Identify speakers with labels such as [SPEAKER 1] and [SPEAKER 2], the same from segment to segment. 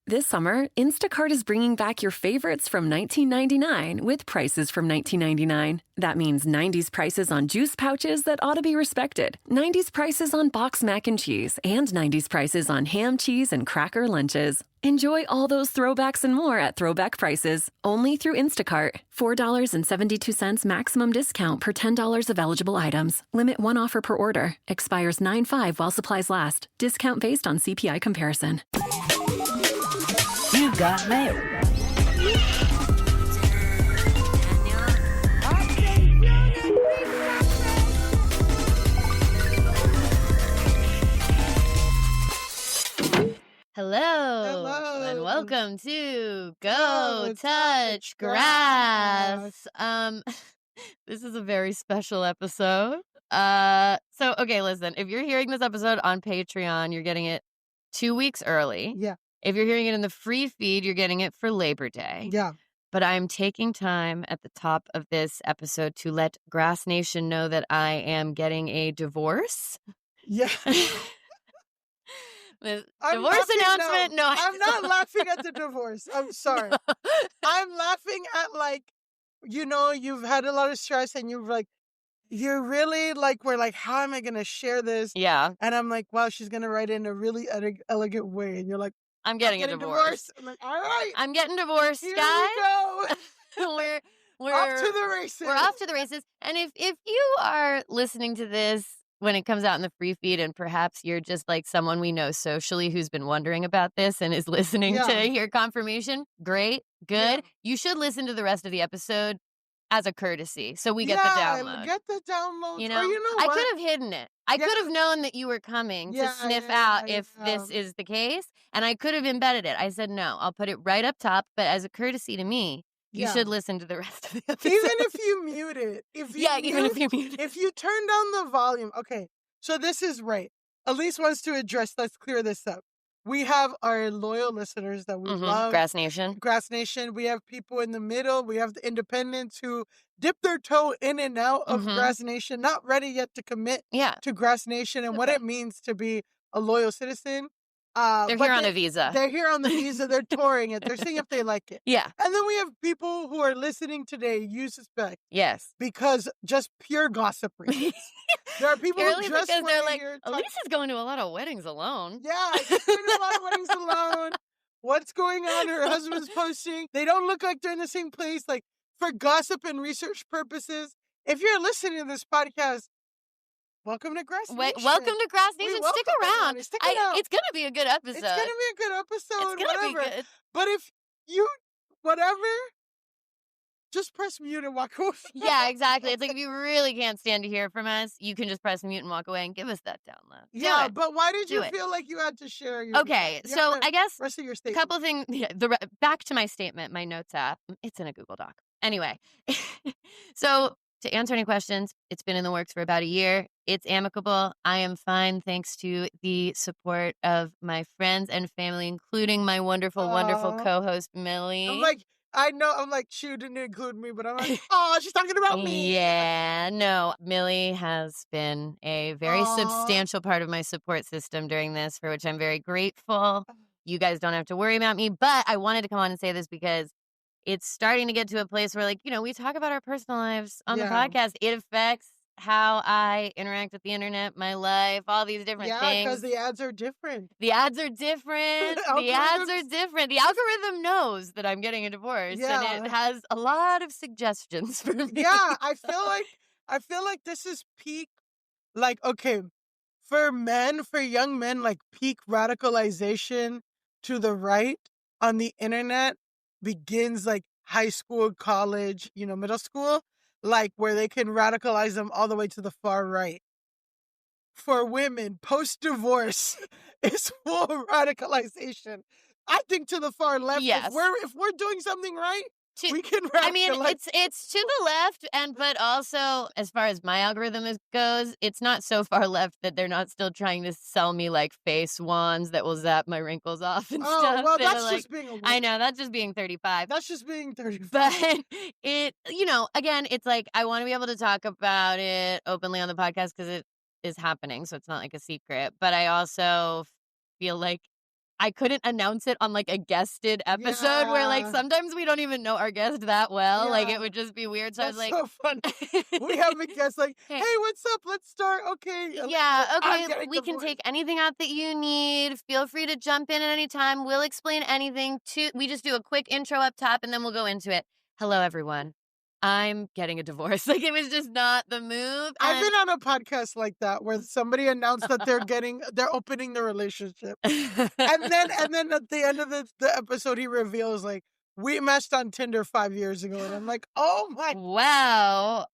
[SPEAKER 1] This summer, Instacart is bringing back your favorites from 1999 with prices from 1999. That means 90s prices on juice pouches that ought to be respected, 90s prices on boxed mac and cheese, and 90s prices on ham, cheese, and cracker lunches. Enjoy all those throwbacks and more at throwback prices, only through Instacart. $4.72 maximum discount per $10 of eligible items. Limit one offer per order. Expires 9/5 while supplies last. Discount based on CPI comparison.
[SPEAKER 2] You got mail.
[SPEAKER 3] Hello, and welcome to Go Touch Grass. This is a very special episode. Okay, listen, if you're hearing this episode on Patreon, you're getting it 2 weeks early.
[SPEAKER 4] Yeah.
[SPEAKER 3] If you're hearing it in the free feed, you're getting it for Labor Day.
[SPEAKER 4] Yeah.
[SPEAKER 3] But I'm taking time at the top of this episode to let Grass Nation know that I am getting a divorce.
[SPEAKER 4] Yeah.
[SPEAKER 3] The divorce announcement. No,
[SPEAKER 4] I'm not laughing at the divorce. I'm sorry. I'm laughing at you've had a lot of stress and you're really we're like, how am I going to share this?
[SPEAKER 3] Yeah.
[SPEAKER 4] And I'm like, wow, she's going to write it in a really elegant way. And you're like,
[SPEAKER 3] I'm getting a divorce.
[SPEAKER 4] I'm like, all right.
[SPEAKER 3] I'm getting divorced,
[SPEAKER 4] Here
[SPEAKER 3] guys.
[SPEAKER 4] we go.
[SPEAKER 3] We're
[SPEAKER 4] off to the races.
[SPEAKER 3] We're off to the races. And if you are listening to this when it comes out in the free feed, and perhaps you're just like someone we know socially who's been wondering about this and is listening to hear confirmation, great, good.
[SPEAKER 4] Yeah.
[SPEAKER 3] You should listen to the rest of the episode as a courtesy, so we get the download.
[SPEAKER 4] Get the download.
[SPEAKER 3] You know,
[SPEAKER 4] what?
[SPEAKER 3] I could have hidden it. I could have known that you were coming to sniff out if this is the case, and I could have embedded it. I said, no, I'll put it right up top, but as a courtesy to me, you should listen to the rest of the episode.
[SPEAKER 4] Even if you mute it.
[SPEAKER 3] Even if you mute it.
[SPEAKER 4] If you turn down the volume. Okay, so this is right. Alise wants to address, let's clear this up. We have our loyal listeners that we love.
[SPEAKER 3] Grass Nation.
[SPEAKER 4] We have people in the middle. We have the independents who dip their toe in and out of Grass Nation, not ready yet to commit to Grass Nation and what it means to be a loyal citizen.
[SPEAKER 3] They're here on a visa.
[SPEAKER 4] They're here on the visa. They're touring it. They're seeing if they like it.
[SPEAKER 3] Yeah.
[SPEAKER 4] And then we have people who are listening today, you suspect.
[SPEAKER 3] Yes.
[SPEAKER 4] Because just pure gossip reasons. There are people
[SPEAKER 3] Purely
[SPEAKER 4] who just
[SPEAKER 3] because they're like,
[SPEAKER 4] Alise
[SPEAKER 3] is going to a lot of weddings alone.
[SPEAKER 4] Yeah, she's going to a lot of weddings alone. What's going on? Her husband's posting. They don't look like they're in the same place. Like, for gossip and research purposes, if you're listening to this podcast, welcome to Grass Nation.
[SPEAKER 3] Welcome to Grass Nation. Stick around.
[SPEAKER 4] Stick around.
[SPEAKER 3] It's going to be a good episode.
[SPEAKER 4] It's going to be a good episode.
[SPEAKER 3] It's going to be good.
[SPEAKER 4] But if you, just press mute and walk away.
[SPEAKER 3] Yeah, exactly. It's like if you really can't stand to hear from us, you can just press mute and walk away and give us that download.
[SPEAKER 4] Yeah, but why did you feel like you had to share your
[SPEAKER 3] so I guess
[SPEAKER 4] rest of your statement?
[SPEAKER 3] A couple things. Yeah, back to my statement, my notes app. It's in a Google Doc. Anyway, so to answer any questions, it's been in the works for about a year. It's amicable. I am fine thanks to the support of my friends and family, including my wonderful, wonderful co-host, Millie.
[SPEAKER 4] I'm like, she didn't include me, but I'm like, oh, she's talking about me.
[SPEAKER 3] Yeah, no. Millie has been a very substantial part of my support system during this, for which I'm very grateful. You guys don't have to worry about me, but I wanted to come on and say this because it's starting to get to a place where, we talk about our personal lives on the podcast. It affects how I interact with the internet, my life, all these different things.
[SPEAKER 4] Yeah, because the ads are different.
[SPEAKER 3] The algorithm knows that I'm getting a divorce, and it has a lot of suggestions for me.
[SPEAKER 4] Yeah, I feel like this is peak, for young men, peak radicalization to the right on the internet begins high school, college, middle school. Where they can radicalize them all the way to the far right. For women, post-divorce is full radicalization. I think to the far left.
[SPEAKER 3] Yes.
[SPEAKER 4] If we're doing something right, we can radicalize.
[SPEAKER 3] It's to the left, but also, as far as my algorithm goes, it's not so far left that they're not still trying to sell me face wands that will zap my wrinkles off and stuff.
[SPEAKER 4] Well, that's just being a woman.
[SPEAKER 3] I know, that's just being 35.
[SPEAKER 4] That's just being 35.
[SPEAKER 3] But again, it's I want to be able to talk about it openly on the podcast because it is happening, so it's not a secret. But I also feel like I couldn't announce it on like a guested episode where like
[SPEAKER 4] Yeah.
[SPEAKER 3] sometimes we don't even know our guest that well. Like it
[SPEAKER 4] Yeah.
[SPEAKER 3] would just be weird. So I was
[SPEAKER 4] That's
[SPEAKER 3] like,
[SPEAKER 4] so funny. We have a guest like,
[SPEAKER 3] Hey.
[SPEAKER 4] hey, what's up? Let's start. Okay.
[SPEAKER 3] Yeah,
[SPEAKER 4] I'm
[SPEAKER 3] okay,
[SPEAKER 4] getting
[SPEAKER 3] we
[SPEAKER 4] the
[SPEAKER 3] can
[SPEAKER 4] voice.
[SPEAKER 3] take anything out that you need. Feel free to jump in at any time. We'll explain anything. We just do a quick intro up top and then we'll go into it. Hello, everyone. I'm getting a divorce. Like, it was just not the move.
[SPEAKER 4] I've been on a podcast like that where somebody announced that they're opening the relationship. And then at the end of the episode, he reveals, like, we meshed on Tinder 5 years ago. And I'm like, oh my.
[SPEAKER 3] Wow.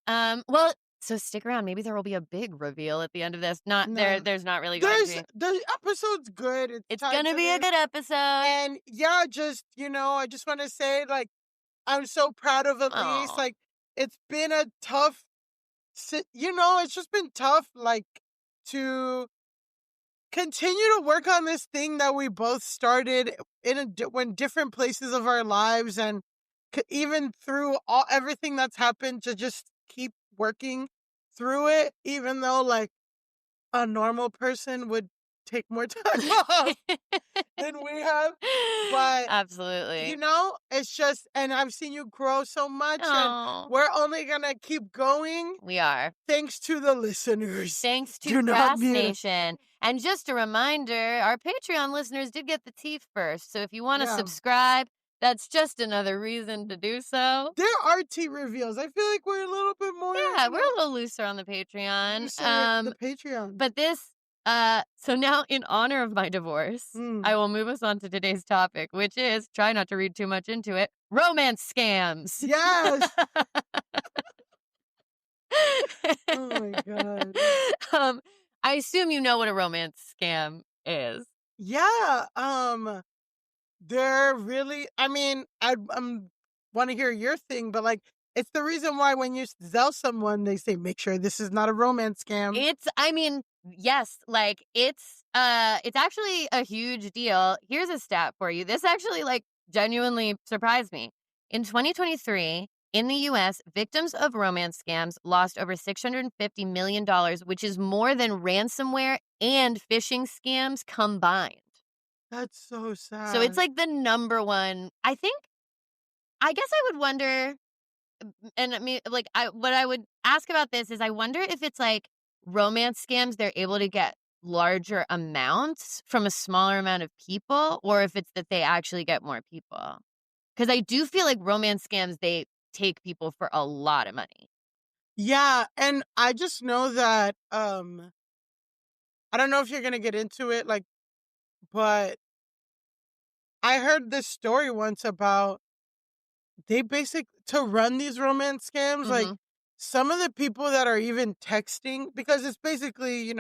[SPEAKER 3] Well, so stick around. Maybe there will be a big reveal at the end of this.
[SPEAKER 4] No.
[SPEAKER 3] There's not really going to be.
[SPEAKER 4] The episode's good.
[SPEAKER 3] It's going to be a good episode.
[SPEAKER 4] And yeah, just, I just want to say, like, I'm so proud of Alise.
[SPEAKER 3] Aw.
[SPEAKER 4] Like, it's been a tough, it's just been tough, like, to continue to work on this thing that we both started when different places of our lives, and even through everything that's happened, to just keep working through it, even though, like, a normal person would take more time off than we have. But
[SPEAKER 3] absolutely,
[SPEAKER 4] it's just, and I've seen you grow so much,
[SPEAKER 3] Aw.
[SPEAKER 4] and we're only gonna keep going.
[SPEAKER 3] We are.
[SPEAKER 4] Thanks to the listeners.
[SPEAKER 3] Thanks to
[SPEAKER 4] Do not
[SPEAKER 3] Grass
[SPEAKER 4] mute us.
[SPEAKER 3] Nation. And just a reminder, our Patreon listeners did get the tea first. So if you want to
[SPEAKER 4] Yeah.
[SPEAKER 3] subscribe, that's just another reason to do so.
[SPEAKER 4] There are tea reveals. I feel like we're a little bit more.
[SPEAKER 3] Yeah, we're a little looser on the Patreon.
[SPEAKER 4] The Patreon.
[SPEAKER 3] But this, so now in honor of my divorce, I will move us on to today's topic, which is, try not to read too much into it, romance scams.
[SPEAKER 4] Yes. Oh my God.
[SPEAKER 3] I assume you know what a romance scam is.
[SPEAKER 4] Yeah. They're really, I mean, I want to hear your thing, but, like, it's the reason why when you sell someone, they say, make sure this is not a romance scam.
[SPEAKER 3] Yes, like, it's actually a huge deal. Here's a stat for you. This actually, like, genuinely surprised me. In 2023, in the U.S., victims of romance scams lost over $650 million, which is more than ransomware and phishing scams combined.
[SPEAKER 4] That's so sad.
[SPEAKER 3] So it's like the number one. I guess I would wonder, and I mean, like, what I would ask about this is, I wonder if it's like romance scams, they're able to get larger amounts from a smaller amount of people, or if it's that they actually get more people. Because I do feel like romance scams, they take people for a lot of money.
[SPEAKER 4] Yeah, and I just know that, I don't know if you're going to get into it, like, but I heard this story once about, they to run these romance scams, like, some of the people that are even texting, because it's basically,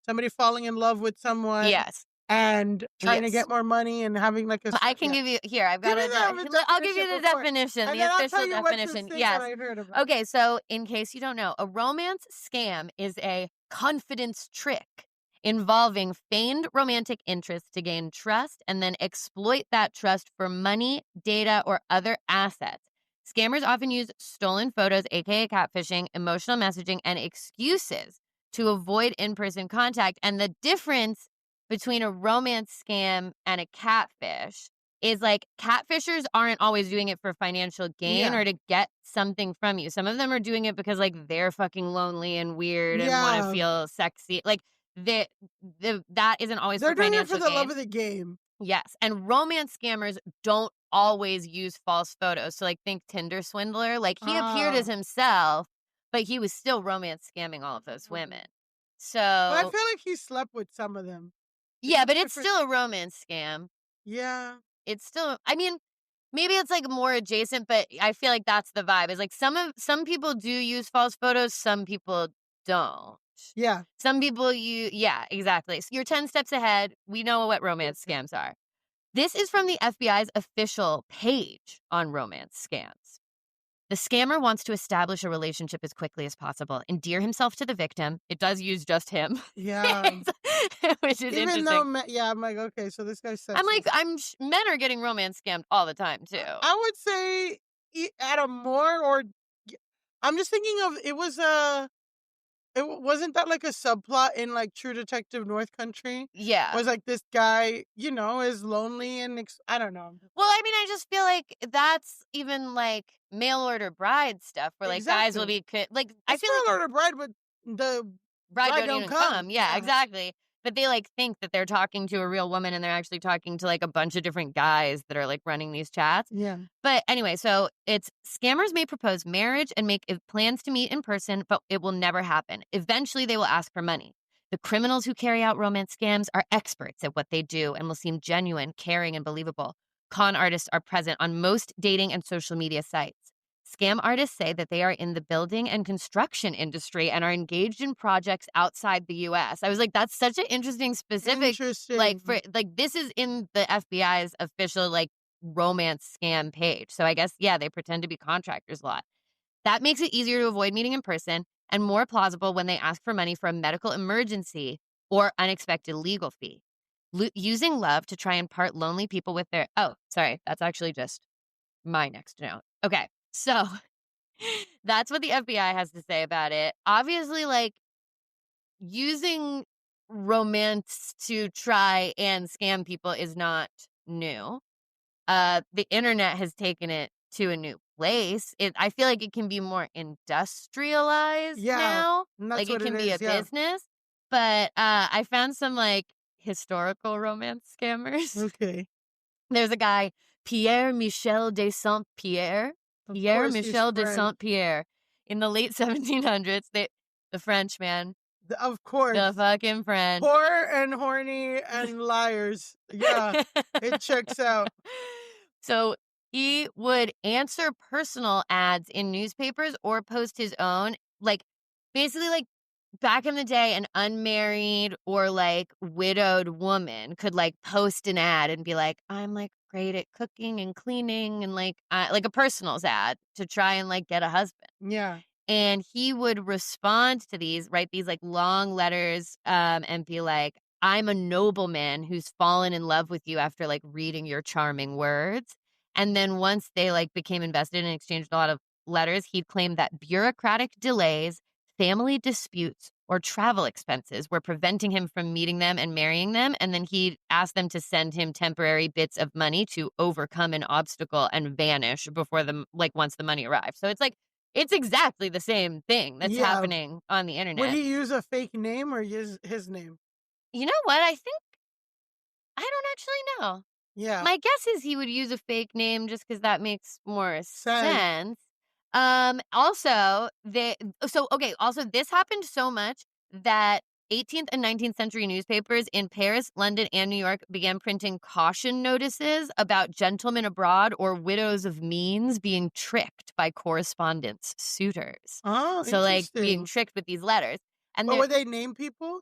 [SPEAKER 4] somebody falling in love with someone.
[SPEAKER 3] Yes.
[SPEAKER 4] And trying to get more money and having, like, a.
[SPEAKER 3] I can give you, here, I've got I'll give you the definition, the official definition. Yes.
[SPEAKER 4] I heard about.
[SPEAKER 3] Okay, so in case you don't know, a romance scam is a confidence trick involving feigned romantic interest to gain trust and then exploit that trust for money, data, or other assets. Scammers often use stolen photos, aka catfishing, emotional messaging, and excuses to avoid in-person contact. And the difference between a romance scam and a catfish is, like, catfishers aren't always doing it for financial gain or to get something from you. Some of them are doing it because, like, they're fucking lonely and weird and want to feel sexy. Like, that isn't always
[SPEAKER 4] They're
[SPEAKER 3] for financial gain.
[SPEAKER 4] They're doing it for the love of the game.
[SPEAKER 3] Yes, and romance scammers don't always use false photos. So, like, think Tinder swindler. Like, he appeared as himself, but he was still romance scamming all of those women. So,
[SPEAKER 4] but I feel like he slept with some of them.
[SPEAKER 3] Yeah, but it's still a romance scam.
[SPEAKER 4] Yeah.
[SPEAKER 3] It's still, I mean, maybe it's, like, more adjacent, but I feel like that's the vibe. It's like some people do use false photos, some people don't.
[SPEAKER 4] Yeah.
[SPEAKER 3] Some people yeah, exactly. So you're 10 steps ahead. We know what romance scams are. This is from the FBI's official page on romance scams. The scammer wants to establish a relationship as quickly as possible, endear himself to the victim. It does use just him.
[SPEAKER 4] Yeah.
[SPEAKER 3] Which is
[SPEAKER 4] Even
[SPEAKER 3] interesting.
[SPEAKER 4] though, I'm like, okay, so this guy says.
[SPEAKER 3] I'm like, men are getting romance scammed all the time, too.
[SPEAKER 4] I would say at a more, or I'm just thinking of, it was wasn't that like a subplot in like True Detective North Country?
[SPEAKER 3] Yeah.
[SPEAKER 4] Was like this guy, is lonely and I don't know.
[SPEAKER 3] Well, I mean, I just feel like that's even like mail order bride stuff where like guys will
[SPEAKER 4] Exactly.
[SPEAKER 3] be like I
[SPEAKER 4] It's
[SPEAKER 3] feel like
[SPEAKER 4] not Lord of Bride, but the
[SPEAKER 3] bride
[SPEAKER 4] bride
[SPEAKER 3] don't
[SPEAKER 4] don't
[SPEAKER 3] even come.
[SPEAKER 4] come.
[SPEAKER 3] Yeah, exactly. But they like think that they're talking to a real woman and they're actually talking to like a bunch of different guys that are like running these chats.
[SPEAKER 4] Yeah.
[SPEAKER 3] But anyway, so it's scammers may propose marriage and make plans to meet in person, but it will never happen. Eventually, they will ask for money. The criminals who carry out romance scams are experts at what they do and will seem genuine, caring, and believable. Con artists are present on most dating and social media sites. Scam artists say that they are in the building and construction industry and are engaged in projects outside the US. I was like, that's such an interesting specific, like this is in the FBI's official like romance scam page. So I guess, yeah, they pretend to be contractors a lot. That makes it easier to avoid meeting in person and more plausible when they ask for money for a medical emergency or unexpected legal fee. Using love to try and part lonely people with their, oh, sorry, that's actually just my next note. Okay, so that's what the FBI has to say about it. Obviously, like, using romance to try and scam people is not new. The internet has taken it to a new place. I feel like it can be more industrialized now.
[SPEAKER 4] And that's
[SPEAKER 3] Like, it
[SPEAKER 4] what
[SPEAKER 3] can
[SPEAKER 4] it
[SPEAKER 3] be a
[SPEAKER 4] is. Yeah.
[SPEAKER 3] business. But I found some, like, historical romance scammers.
[SPEAKER 4] Okay.
[SPEAKER 3] There's a guy, Pierre Michel de Saint-Pierre. Pierre Michel de Saint-Pierre. In the late 1700s, the French, man.
[SPEAKER 4] Of course.
[SPEAKER 3] The fucking French.
[SPEAKER 4] Poor and horny and liars. Yeah, it checks out.
[SPEAKER 3] So he would answer personal ads in newspapers or post his own. Like, basically, like, back in the day, an unmarried or like widowed woman could like post an ad and be like, I'm like great at cooking and cleaning and like a personals ad to try and like get a husband.
[SPEAKER 4] Yeah.
[SPEAKER 3] And he would respond to these, write these like long letters and be like, I'm a nobleman who's fallen in love with you after like reading your charming words. And then once they like became invested and exchanged a lot of letters, he'd claim that bureaucratic delays, family disputes, or travel expenses were preventing him from meeting them and marrying them. And then he'd ask them to send him temporary bits of money to overcome an obstacle and vanish before once the money arrived. So it's exactly the same thing that's happening on the internet.
[SPEAKER 4] Would he use a fake name or use his name?
[SPEAKER 3] You know what? I don't actually know.
[SPEAKER 4] Yeah.
[SPEAKER 3] My guess is he would use a fake name just because that makes more sense. Also, this happened so much that 18th and 19th century newspapers in Paris, London, and New York began printing caution notices about gentlemen abroad or widows of means being tricked by correspondence suitors.
[SPEAKER 4] Oh,
[SPEAKER 3] so like being tricked with these letters. And
[SPEAKER 4] would they name people?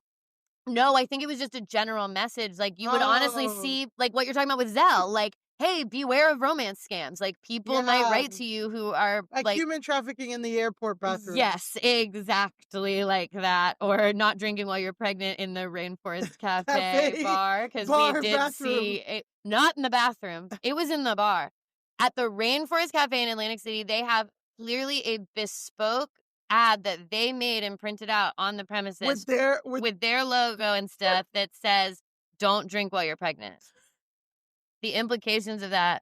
[SPEAKER 3] No, I think it was just a general message. Like, you would honestly see, like, what you're talking about with Zelle. Like, hey, beware of romance scams. Like, people might write to you who are,
[SPEAKER 4] like human trafficking in the airport bathroom.
[SPEAKER 3] Yes, exactly like that. Or not drinking while you're pregnant in the Rainforest Cafe bar. Because we did see it. Not in the bathroom. It was in the bar. At the Rainforest Cafe in Atlantic City, they have clearly a bespoke ad that they made and printed out on the premises with their logo and stuff that says, don't drink while you're pregnant. The implications of that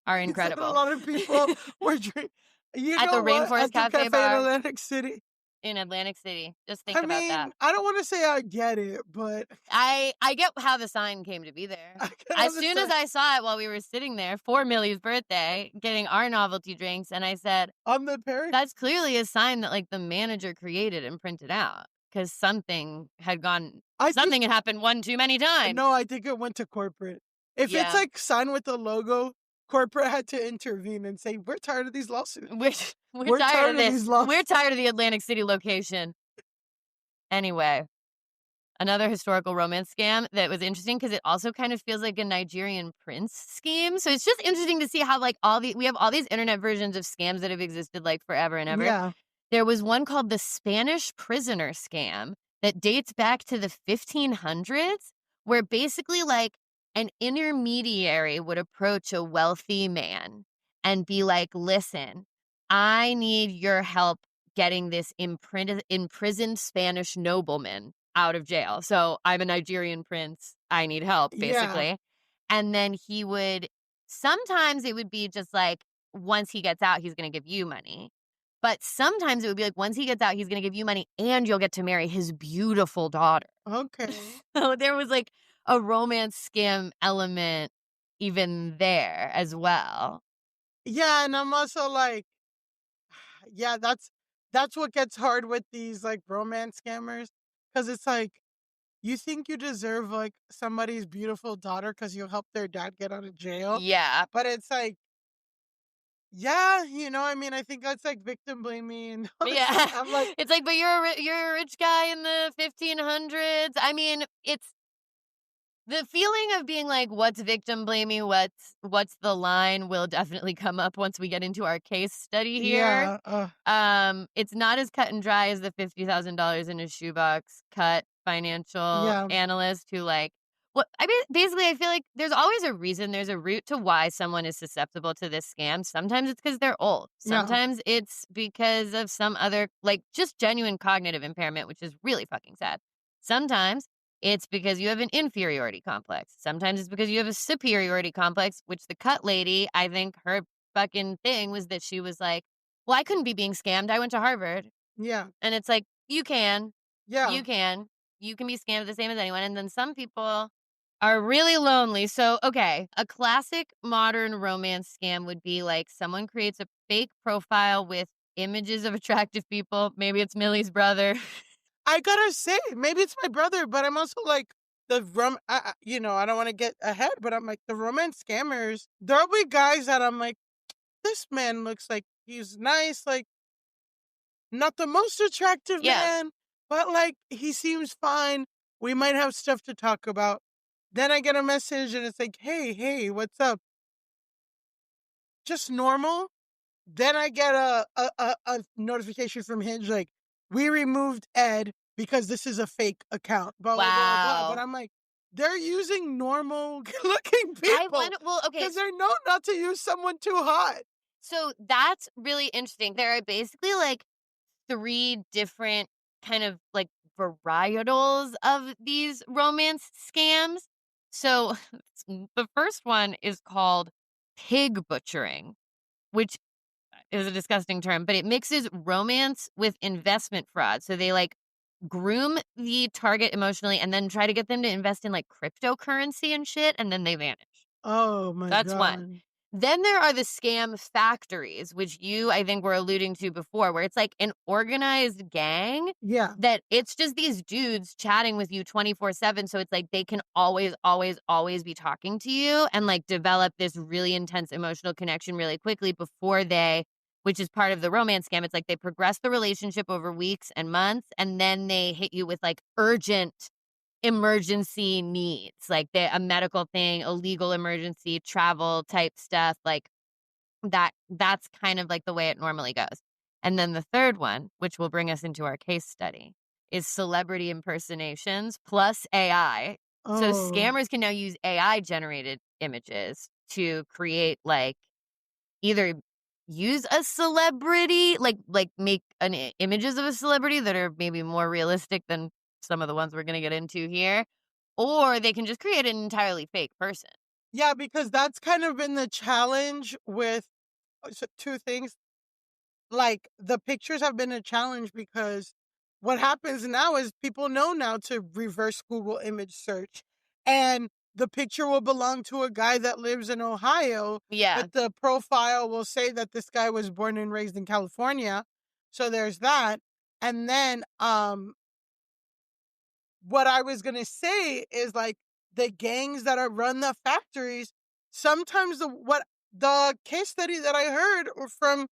[SPEAKER 3] are incredible.
[SPEAKER 4] A lot of people were drinking.
[SPEAKER 3] At the Rainforest Cafe bar
[SPEAKER 4] in Atlantic City.
[SPEAKER 3] In Atlantic City. Just think about that.
[SPEAKER 4] I don't want to say I get it, but
[SPEAKER 3] I get how the sign came to be there. As soon as I saw it while we were sitting there for Millie's birthday, getting our novelty drinks, and I said,
[SPEAKER 4] on the Paris?
[SPEAKER 3] That's clearly a sign that like the manager created and printed out because something had happened one too many times.
[SPEAKER 4] No, I think it went to corporate. If it's like signed with the logo, corporate had to intervene and say, we're tired of these lawsuits.
[SPEAKER 3] We're tired of this. We're tired of the Atlantic City location. Anyway, another historical romance scam that was interesting because it also kind of feels like a Nigerian prince scheme. So it's just interesting to see how like we have all these internet versions of scams that have existed like forever and ever.
[SPEAKER 4] Yeah.
[SPEAKER 3] There was one called the Spanish prisoner scam that dates back to the 1500s, where basically like an intermediary would approach a wealthy man and be like, listen, I need your help getting this imprisoned Spanish nobleman out of jail. So I'm a Nigerian prince. I need help, basically.
[SPEAKER 4] Yeah.
[SPEAKER 3] And then he would, sometimes it would be just like, once he gets out, he's going to give you money. But sometimes it would be like, once he gets out, he's going to give you money and you'll get to marry his beautiful daughter.
[SPEAKER 4] Okay.
[SPEAKER 3] So there was like a romance scam element even there as well.
[SPEAKER 4] Yeah, and I'm also like, yeah, that's what gets hard with these like romance scammers, because it's like you think you deserve like somebody's beautiful daughter because you helped their dad get out of jail,
[SPEAKER 3] Yeah.
[SPEAKER 4] but it's like, yeah, I mean, I think that's like victim blaming and all this
[SPEAKER 3] Yeah.
[SPEAKER 4] shit. I'm like,
[SPEAKER 3] It's like, but you're a rich guy in the 1500s. I mean, it's the feeling of being like, what's victim blaming, what's the line will definitely come up once we get into our case study here.
[SPEAKER 4] yeah,
[SPEAKER 3] It's not as cut and dry as the $50,000 in his shoebox cut financial
[SPEAKER 4] yeah,
[SPEAKER 3] analyst who like, what I mean, basically, I feel like there's always a reason, there's a root to why someone is susceptible to this scam. Sometimes it's because they're old.
[SPEAKER 4] yeah,
[SPEAKER 3] Sometimes it's because of some other, like, just genuine cognitive impairment, which is really fucking sad. Sometimes it's because you have an inferiority complex. Sometimes it's because you have a superiority complex, which the cut lady, I think her fucking thing was that she was like, well, I couldn't be being scammed. I went to Harvard.
[SPEAKER 4] yeah,
[SPEAKER 3] And it's like, you can.
[SPEAKER 4] yeah.
[SPEAKER 3] You can. You can be scammed the same as anyone. And then some people are really lonely. So, okay, a classic modern romance scam would be like someone creates a fake profile with images of attractive people. Maybe it's Millie's brother.
[SPEAKER 4] I gotta say, maybe it's my brother, but I'm also like I don't want to get ahead, but I'm like the romance scammers. There'll be guys that I'm like, this man looks like he's nice, like not the most attractive
[SPEAKER 3] Yeah.
[SPEAKER 4] man, but like he seems fine. We might have stuff to talk about. Then I get a message and it's like, hey, what's up? Just normal. Then I get a notification from Hinge like, we removed Ed because this is a fake account. Blah, blah, blah, blah.
[SPEAKER 3] Wow.
[SPEAKER 4] But I'm like, they're using normal looking
[SPEAKER 3] I
[SPEAKER 4] people
[SPEAKER 3] wonder, well, okay.
[SPEAKER 4] because they know not to use someone too hot.
[SPEAKER 3] So that's really interesting. There are basically like 3 different kind of like varietals of these romance scams. So the first one is called pig butchering, which is a disgusting term, but it mixes romance with investment fraud. So they like groom the target emotionally and then try to get them to invest in like cryptocurrency and shit, and then they vanish.
[SPEAKER 4] Oh my
[SPEAKER 3] That's one.
[SPEAKER 4] God.
[SPEAKER 3] Then there are the scam factories, which you, I think, were alluding to before, where it's like an organized gang
[SPEAKER 4] Yeah.
[SPEAKER 3] that it's just these dudes chatting with you 24/7. So it's like they can always, always, always be talking to you and like develop this really intense emotional connection really quickly before they, which is part of the romance scam. It's like they progress the relationship over weeks and months, and then they hit you with like urgent emergency needs, like a medical thing, a legal emergency, travel type stuff, like that's kind of like the way it normally goes. And then the third one, which will bring us into our case study, is celebrity impersonations plus AI. So
[SPEAKER 4] Oh.
[SPEAKER 3] scammers can now use AI generated images to create like either use a celebrity, like make images of a celebrity that are maybe more realistic than some of the ones we're going to get into here, or they can just create an entirely fake person.
[SPEAKER 4] Yeah, because that's kind of been the challenge with two things. Like the pictures have been a challenge because what happens now is people know now to reverse Google image search, and the picture will belong to a guy that lives in Ohio,
[SPEAKER 3] Yeah.
[SPEAKER 4] but the profile will say that this guy was born and raised in California. So there's that. And then what I was going to say is like the gangs that are run the factories, sometimes the case study that I heard from,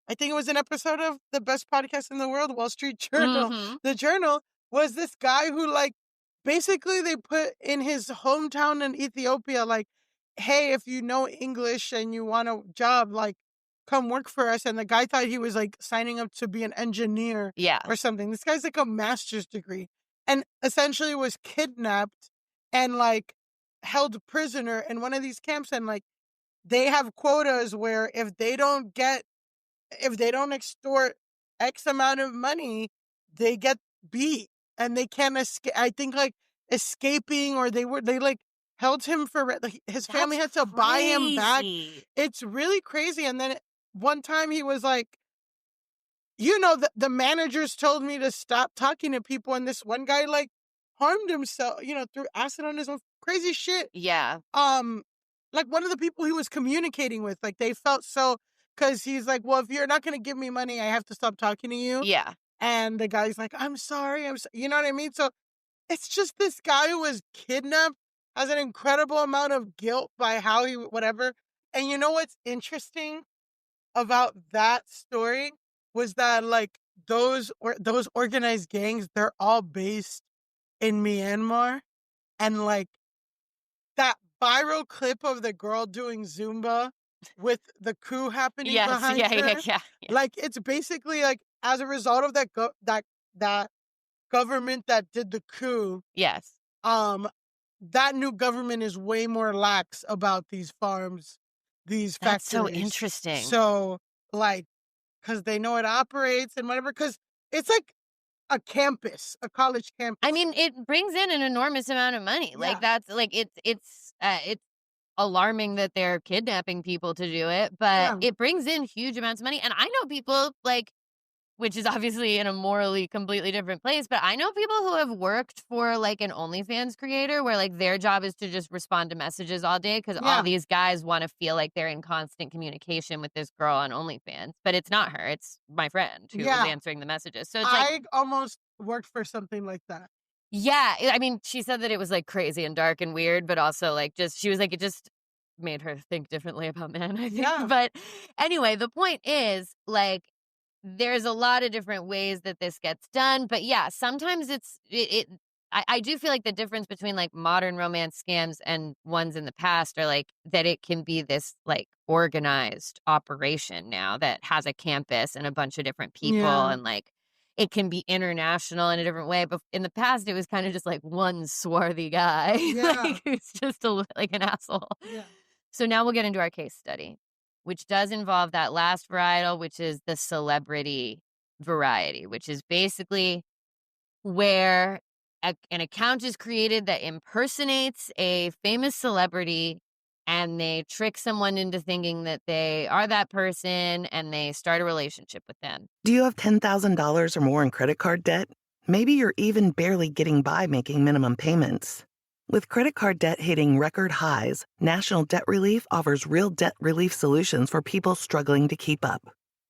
[SPEAKER 4] I think it was an episode of the best podcast in the world, Wall Street Journal.
[SPEAKER 3] Mm-hmm.
[SPEAKER 4] The Journal was this guy who like basically they put in his hometown in Ethiopia like, hey, if you know English and you want a job, like come work for us. And the guy thought he was like signing up to be an engineer
[SPEAKER 3] Yeah.
[SPEAKER 4] or something. This guy's like a master's degree and essentially was kidnapped and like held prisoner in one of these camps. And like they have quotas where if they don't extort X amount of money, they get beat and they can't escape. I think like escaping, or they like held him for like his family had
[SPEAKER 3] That's
[SPEAKER 4] to buy him back.
[SPEAKER 3] crazy.
[SPEAKER 4] It's really crazy. And then one time he was like, the managers told me to stop talking to people, and this one guy like harmed himself, threw acid on his own, crazy shit.
[SPEAKER 3] Yeah.
[SPEAKER 4] Like one of the people he was communicating with, like they felt so, because he's like, well, if you're not going to give me money, I have to stop talking to you.
[SPEAKER 3] Yeah.
[SPEAKER 4] And the guy's like, I'm sorry. You know what I mean? So it's just this guy who was kidnapped has an incredible amount of guilt by how he, whatever. And you know what's interesting about that story was that like those organized gangs, they're all based in Myanmar. And like that viral clip of the girl doing Zumba with the coup happening
[SPEAKER 3] Yes.
[SPEAKER 4] behind
[SPEAKER 3] Yeah.
[SPEAKER 4] her.
[SPEAKER 3] Yeah. Yeah. Yeah.
[SPEAKER 4] Like it's basically like as a result of that government that did the coup,
[SPEAKER 3] Yes.
[SPEAKER 4] that new government is way more lax about these farms, these
[SPEAKER 3] That's
[SPEAKER 4] factories.
[SPEAKER 3] so interesting.
[SPEAKER 4] So like, because they know it operates and whatever, because it's like a campus, a college campus.
[SPEAKER 3] I mean, it brings in an enormous amount of money.
[SPEAKER 4] Yeah.
[SPEAKER 3] Like that's like it's alarming that they're kidnapping people to do it, but
[SPEAKER 4] Yeah.
[SPEAKER 3] it brings in huge amounts of money. And I know people like, which is obviously in a morally completely different place, but I know people who have worked for like an OnlyFans creator where like their job is to just respond to messages all day because
[SPEAKER 4] Yeah.
[SPEAKER 3] all these guys want to feel like they're in constant communication with this girl on OnlyFans, but it's not her, it's my friend who
[SPEAKER 4] Yeah.
[SPEAKER 3] was answering the messages. So it's like,
[SPEAKER 4] I almost worked for something like that.
[SPEAKER 3] yeah, I mean, she said that it was like crazy and dark and weird, but also like she was like, it just made her think differently about men, I think.
[SPEAKER 4] Yeah.
[SPEAKER 3] But anyway, the point is like, there's a lot of different ways that this gets done, but yeah, sometimes I do feel like the difference between like modern romance scams and ones in the past are like that it can be this like organized operation now that has a campus and a bunch of different people
[SPEAKER 4] Yeah.
[SPEAKER 3] and like it can be international in a different way. But in the past, it was kind of just like one swarthy guy,
[SPEAKER 4] Yeah.
[SPEAKER 3] like who's just like an asshole.
[SPEAKER 4] Yeah.
[SPEAKER 3] So now we'll get into our case study, which does involve that last varietal, which is the celebrity variety, which is basically where an account is created that impersonates a famous celebrity and they trick someone into thinking that they are that person and they start a relationship with them.
[SPEAKER 2] Do you have $10,000 or more in credit card debt? Maybe you're even barely getting by making minimum payments. With credit card debt hitting record highs, National Debt Relief offers real debt relief solutions for people struggling to keep up.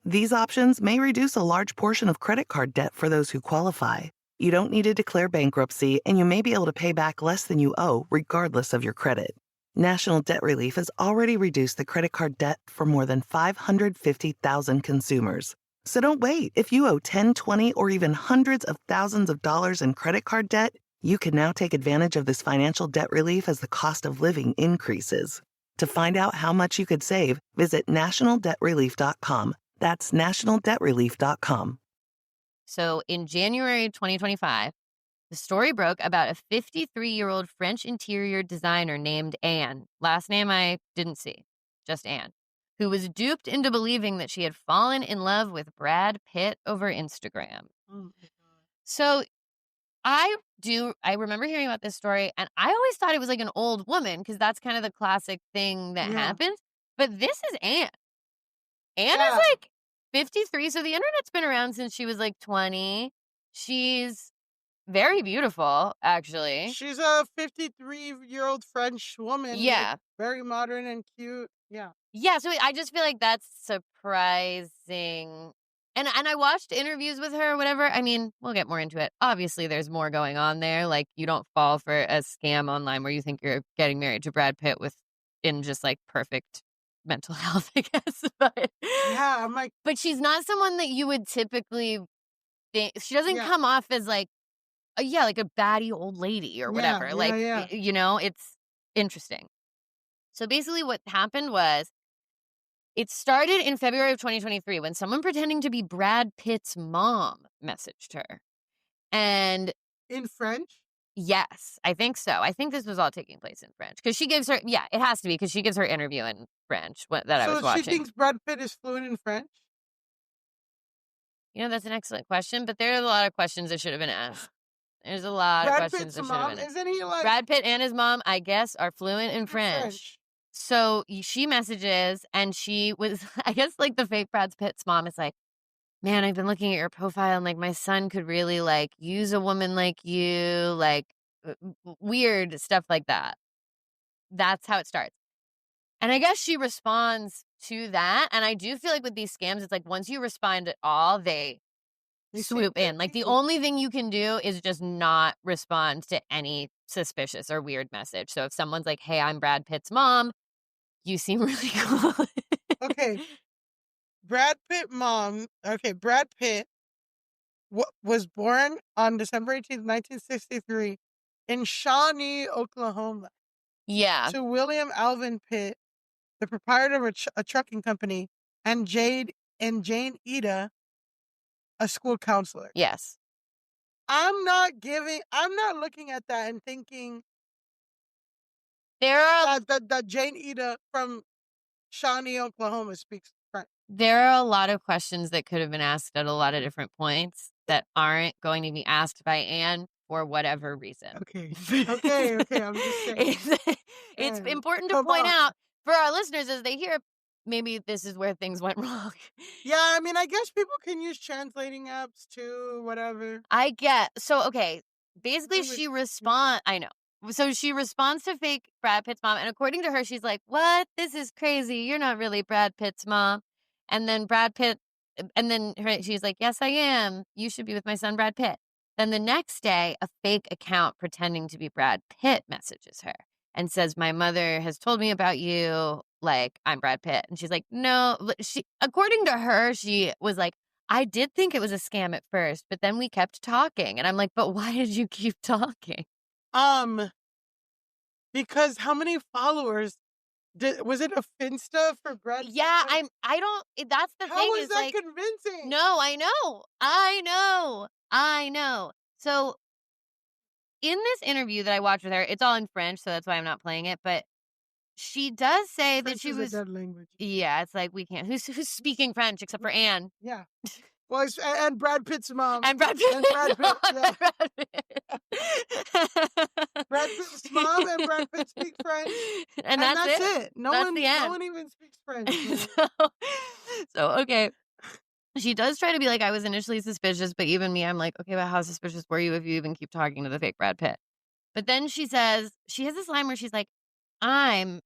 [SPEAKER 2] These options may reduce a large portion of credit card debt for those who qualify. You don't need to declare bankruptcy, and you may be able to pay back less than you owe, regardless of your credit. National Debt Relief has already reduced the credit card debt for more than 550,000 consumers. So don't wait. If you owe 10, 20, or even hundreds of thousands of dollars in credit card debt, you can now take advantage of this financial debt relief as the cost of living increases. To find out how much you could save, visit nationaldebtrelief.com. That's nationaldebtrelief.com.
[SPEAKER 3] So in January 2025, the story broke about a 53-year-old French interior designer named Anne, last name I didn't see, just Anne, who was duped into believing that she had fallen in love with Brad Pitt over Instagram.
[SPEAKER 4] Oh my God.
[SPEAKER 3] So I remember hearing about this story, and I always thought it was like an old woman because that's kind of the classic thing that happens. But this is Anne. Anne is like 53, so the internet's been around since she was like 20. She's very beautiful, actually.
[SPEAKER 4] She's a 53-year-old French woman.
[SPEAKER 3] Yeah.
[SPEAKER 4] Like, very modern and cute. Yeah.
[SPEAKER 3] Yeah, so I just feel like that's surprising. And I watched interviews with her or whatever. I mean, we'll get more into it. Obviously, there's more going on there. Like, you don't fall for a scam online where you think you're getting married to Brad Pitt in just like perfect mental health, I guess. But
[SPEAKER 4] Yeah, I'm like,
[SPEAKER 3] but she's not someone that you would typically think. She doesn't come off as like, like a batty old lady or whatever. It's interesting. So basically what happened was it started in February of 2023 when someone pretending to be Brad Pitt's mom messaged her. And
[SPEAKER 4] in French?
[SPEAKER 3] Yes, I think so. I think this was all taking place in French because she gives her, it has to be because she gives her interview in French that I was watching.
[SPEAKER 4] So she thinks Brad Pitt is fluent in French?
[SPEAKER 3] That's an excellent question, but there are a lot of questions that should have been asked. There's a lot of
[SPEAKER 4] Brad
[SPEAKER 3] questions
[SPEAKER 4] Pitt's
[SPEAKER 3] that should have
[SPEAKER 4] mom,
[SPEAKER 3] been asked.
[SPEAKER 4] isn't he like
[SPEAKER 3] Brad Pitt and his mom, I guess, are fluent in French. So she messages, and she was, I guess, like the fake Brad Pitt's mom is like, man, I've been looking at your profile, and like my son could really like use a woman like you, like weird stuff like that. That's how it starts. And I guess she responds to that. And I do feel like with these scams, it's like once you respond at all, they swoop in. Like the only thing you can do is just not respond to any suspicious or weird message. So if someone's like, hey, I'm Brad Pitt's mom, you seem really cool.
[SPEAKER 4] Okay. Brad Pitt mom. Okay, Brad Pitt was born on December 18th, 1963 in Shawnee, Oklahoma.
[SPEAKER 3] Yeah.
[SPEAKER 4] To William Alvin Pitt, the proprietor of a trucking company, and Jane Ida, a school counselor.
[SPEAKER 3] Yes.
[SPEAKER 4] I'm not looking at that and thinking
[SPEAKER 3] there are
[SPEAKER 4] that Jane Ida from Shawnee, Oklahoma speaks French.
[SPEAKER 3] There are a lot of questions that could have been asked at a lot of different points that aren't going to be asked by Anne for whatever reason.
[SPEAKER 4] Okay. I'm just saying.
[SPEAKER 3] It's important to point out for our listeners as they hear, maybe this is where things went wrong.
[SPEAKER 4] Yeah, I mean, I guess people can use translating apps too, whatever.
[SPEAKER 3] I get. So, okay. Basically, she responds. I know. So she responds to fake Brad Pitt's mom. And according to her, she's like, what? This is crazy. You're not really Brad Pitt's mom. And then she's like, yes, I am. You should be with my son, Brad Pitt. Then the next day, a fake account pretending to be Brad Pitt messages her and says, my mother has told me about you. Like, I'm Brad Pitt. And she's like, no. According to her, she was like, I did think it was a scam at first, but then we kept talking. And I'm like, but why did you keep talking?
[SPEAKER 4] Because how many followers was it a Finsta for Brad Pitt?
[SPEAKER 3] Yeah, that's the thing.
[SPEAKER 4] How is that convincing?
[SPEAKER 3] No, I know. So in this interview that I watched with her, it's all in French, so that's why I'm not playing it, but she does say
[SPEAKER 4] French
[SPEAKER 3] that she
[SPEAKER 4] is
[SPEAKER 3] was
[SPEAKER 4] a dead language.
[SPEAKER 3] Yeah, it's like we can't. Who's speaking French except for Anne?
[SPEAKER 4] Yeah. Well, and Brad Pitt's mom.
[SPEAKER 3] And Brad Pitt.
[SPEAKER 4] And Brad Pitt. Yeah.
[SPEAKER 3] Brad
[SPEAKER 4] Pitt's mom and Brad Pitt speak French.
[SPEAKER 3] And that's it.
[SPEAKER 4] No one even speaks French.
[SPEAKER 3] So, okay. She does try to be like, I was initially suspicious, but even me, I'm like, okay, but how suspicious were you if you even keep talking to the fake Brad Pitt? But then she says, she has this line where she's like, I,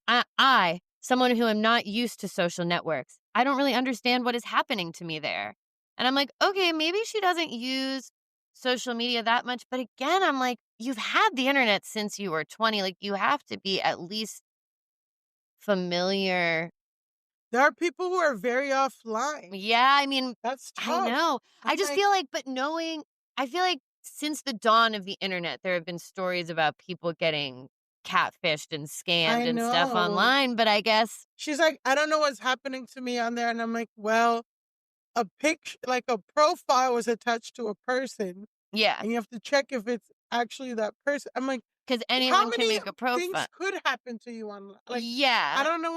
[SPEAKER 3] someone who am not used to social networks, I don't really understand what is happening to me there. And I'm like, okay, maybe she doesn't use social media that much. But again, I'm like, you've had the internet since you were 20. Like, you have to be at least familiar.
[SPEAKER 4] There are people who are very offline.
[SPEAKER 3] Yeah, I mean,
[SPEAKER 4] that's tough.
[SPEAKER 3] I know. I just feel like, I feel like since the dawn of the internet, there have been stories about people getting catfished and scammed and stuff online. But I guess
[SPEAKER 4] she's like, I don't know what's happening to me on there. And I'm like, well, a picture, like a profile was attached to a person.
[SPEAKER 3] Yeah.
[SPEAKER 4] And you have to check if it's actually that person. I'm like,
[SPEAKER 3] because anyone can make a profile.
[SPEAKER 4] Things could happen to you online. Like,
[SPEAKER 3] yeah.
[SPEAKER 4] I don't know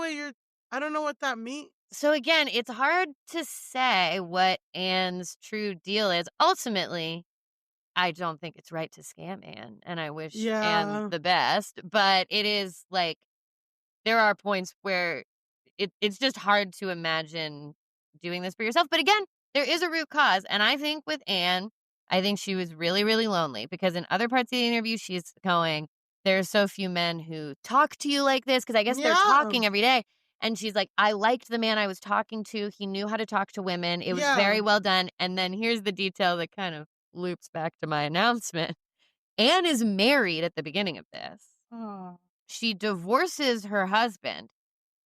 [SPEAKER 4] what that means.
[SPEAKER 3] So again, it's hard to say what Anne's true deal is. Ultimately, I don't think it's right to scam Anne, and I wish Anne the best. But it is like, there are points where it's just hard to imagine doing this for yourself. But again, there is a root cause. And I think with Anne, I think she was really, really lonely because in other parts of the interview, she's going, there are so few men who talk to you like this because I guess they're talking every day. And she's like, I liked the man I was talking to. He knew how to talk to women. It was very well done. And then here's the detail that kind of loops back to my announcement. Anne is married at the beginning of this.
[SPEAKER 4] Oh.
[SPEAKER 3] She divorces her husband,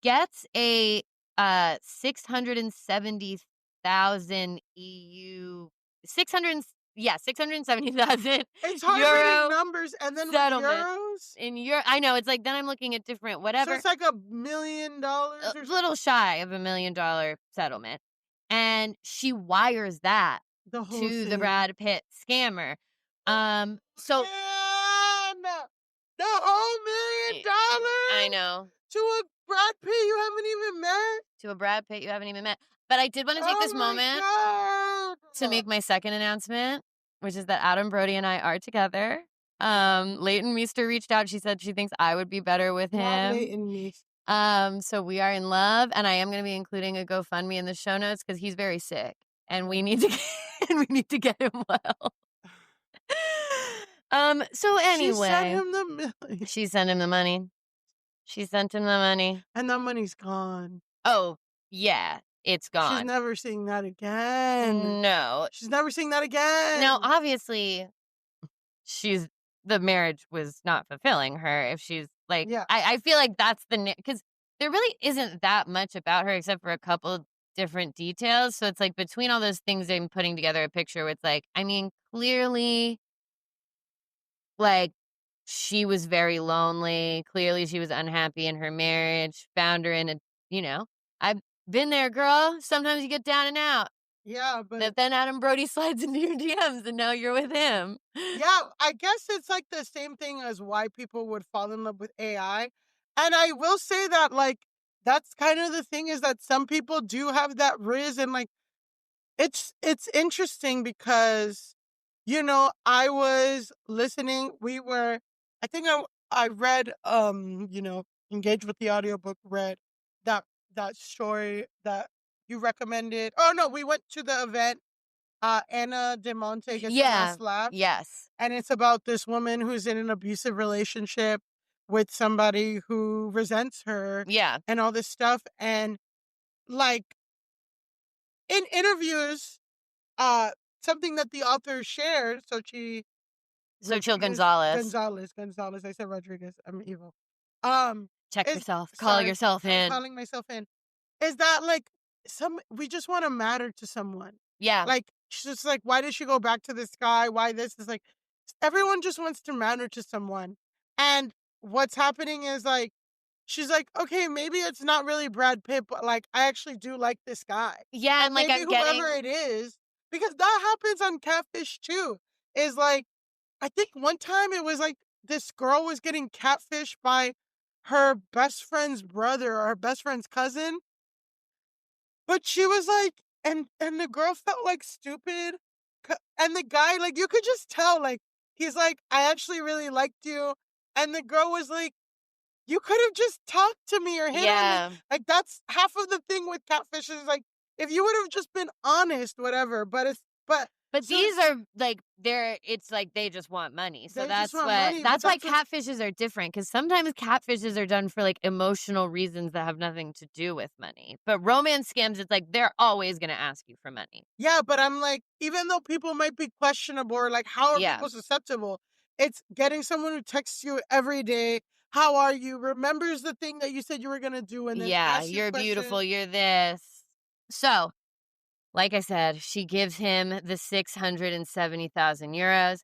[SPEAKER 3] gets a 670,000 EU, 670,000.
[SPEAKER 4] It's hard reading numbers and then euros.
[SPEAKER 3] In euro, I know, it's like then I'm looking at different whatever.
[SPEAKER 4] So it's like $1 million or
[SPEAKER 3] a little shy of $1 million settlement, and she wires that to the Brad Pitt scammer. So
[SPEAKER 4] the whole $1 million.
[SPEAKER 3] I know.
[SPEAKER 4] To a Brad Pitt you haven't even met.
[SPEAKER 3] To a Brad Pitt you haven't even met. But I did want to take this moment.
[SPEAKER 4] God.
[SPEAKER 3] to make my second announcement, which is that Adam Brody and I are together. Leighton Meester reached out. She said she thinks I would be better with him.
[SPEAKER 4] Not Leighton Meester.
[SPEAKER 3] So we are in love, and I am going to be including a GoFundMe in the show notes because he's very sick, and we need to get him well. So anyway,
[SPEAKER 4] She sent him the million.
[SPEAKER 3] She sent him the money. She sent him the money.
[SPEAKER 4] And that money's gone.
[SPEAKER 3] Oh, yeah, it's gone.
[SPEAKER 4] She's never seeing that again.
[SPEAKER 3] No.
[SPEAKER 4] She's never seeing that again.
[SPEAKER 3] Now, obviously, the marriage was not fulfilling her if she's like,
[SPEAKER 4] Yeah.
[SPEAKER 3] I feel like that's because there really isn't that much about her except for a couple different details. So it's like between all those things, I'm putting together a picture where it's like, I mean, clearly, like, she was very lonely. Clearly, she was unhappy in her marriage. Found her in I've been there, girl. Sometimes you get down and out.
[SPEAKER 4] Yeah, but
[SPEAKER 3] then Adam Brody slides into your DMs and now you're with him.
[SPEAKER 4] Yeah, I guess it's like the same thing as why people would fall in love with AI. And I will say that, like, that's kind of the thing is that some people do have that riz, and like it's interesting because I was listening, I think I read Engage with the Audiobook, read that story that you recommended. Oh no, we went to the event. Anna DeMonte gets the last laugh.
[SPEAKER 3] Yes.
[SPEAKER 4] And it's about this woman who's in an abusive relationship with somebody who resents her.
[SPEAKER 3] Yeah.
[SPEAKER 4] And all this stuff. And like in interviews, something that the author shared, Xochitl
[SPEAKER 3] Gonzalez.
[SPEAKER 4] I said Rodriguez. I'm evil.
[SPEAKER 3] Check yourself. Call yourself in.
[SPEAKER 4] I'm calling myself in. Is that like we just want to matter to someone.
[SPEAKER 3] Yeah.
[SPEAKER 4] Like, she's just like, why did she go back to this guy? Why this? Is like, everyone just wants to matter to someone. And what's happening is like, she's like, okay, maybe it's not really Brad Pitt, but like, I actually do like this guy.
[SPEAKER 3] Yeah, and like
[SPEAKER 4] maybe whoever it is, because that happens on Catfish too. Is like, I think one time it was like this girl was getting catfished by her best friend's brother or her best friend's cousin. But she was like, and the girl felt like stupid. And the guy, like, you could just tell, like, he's like, I actually really liked you. And the girl was like, you could have just talked to me or hit on me. Like, that's half of the thing with catfish is like, if you would have just been honest, whatever. But
[SPEAKER 3] these are like it's like they just want money. So that's why catfishes are different, because sometimes catfishes are done for like emotional reasons that have nothing to do with money. But romance scams, it's like they're always going to ask you for money.
[SPEAKER 4] Yeah, but I'm like, even though people might be questionable or like, how are people susceptible? It's getting someone who texts you every day. How are you? Remembers the thing that you said you were going to do. And then asks you
[SPEAKER 3] you're beautiful. You're this. So, like I said, she gives him the 670,000 euros.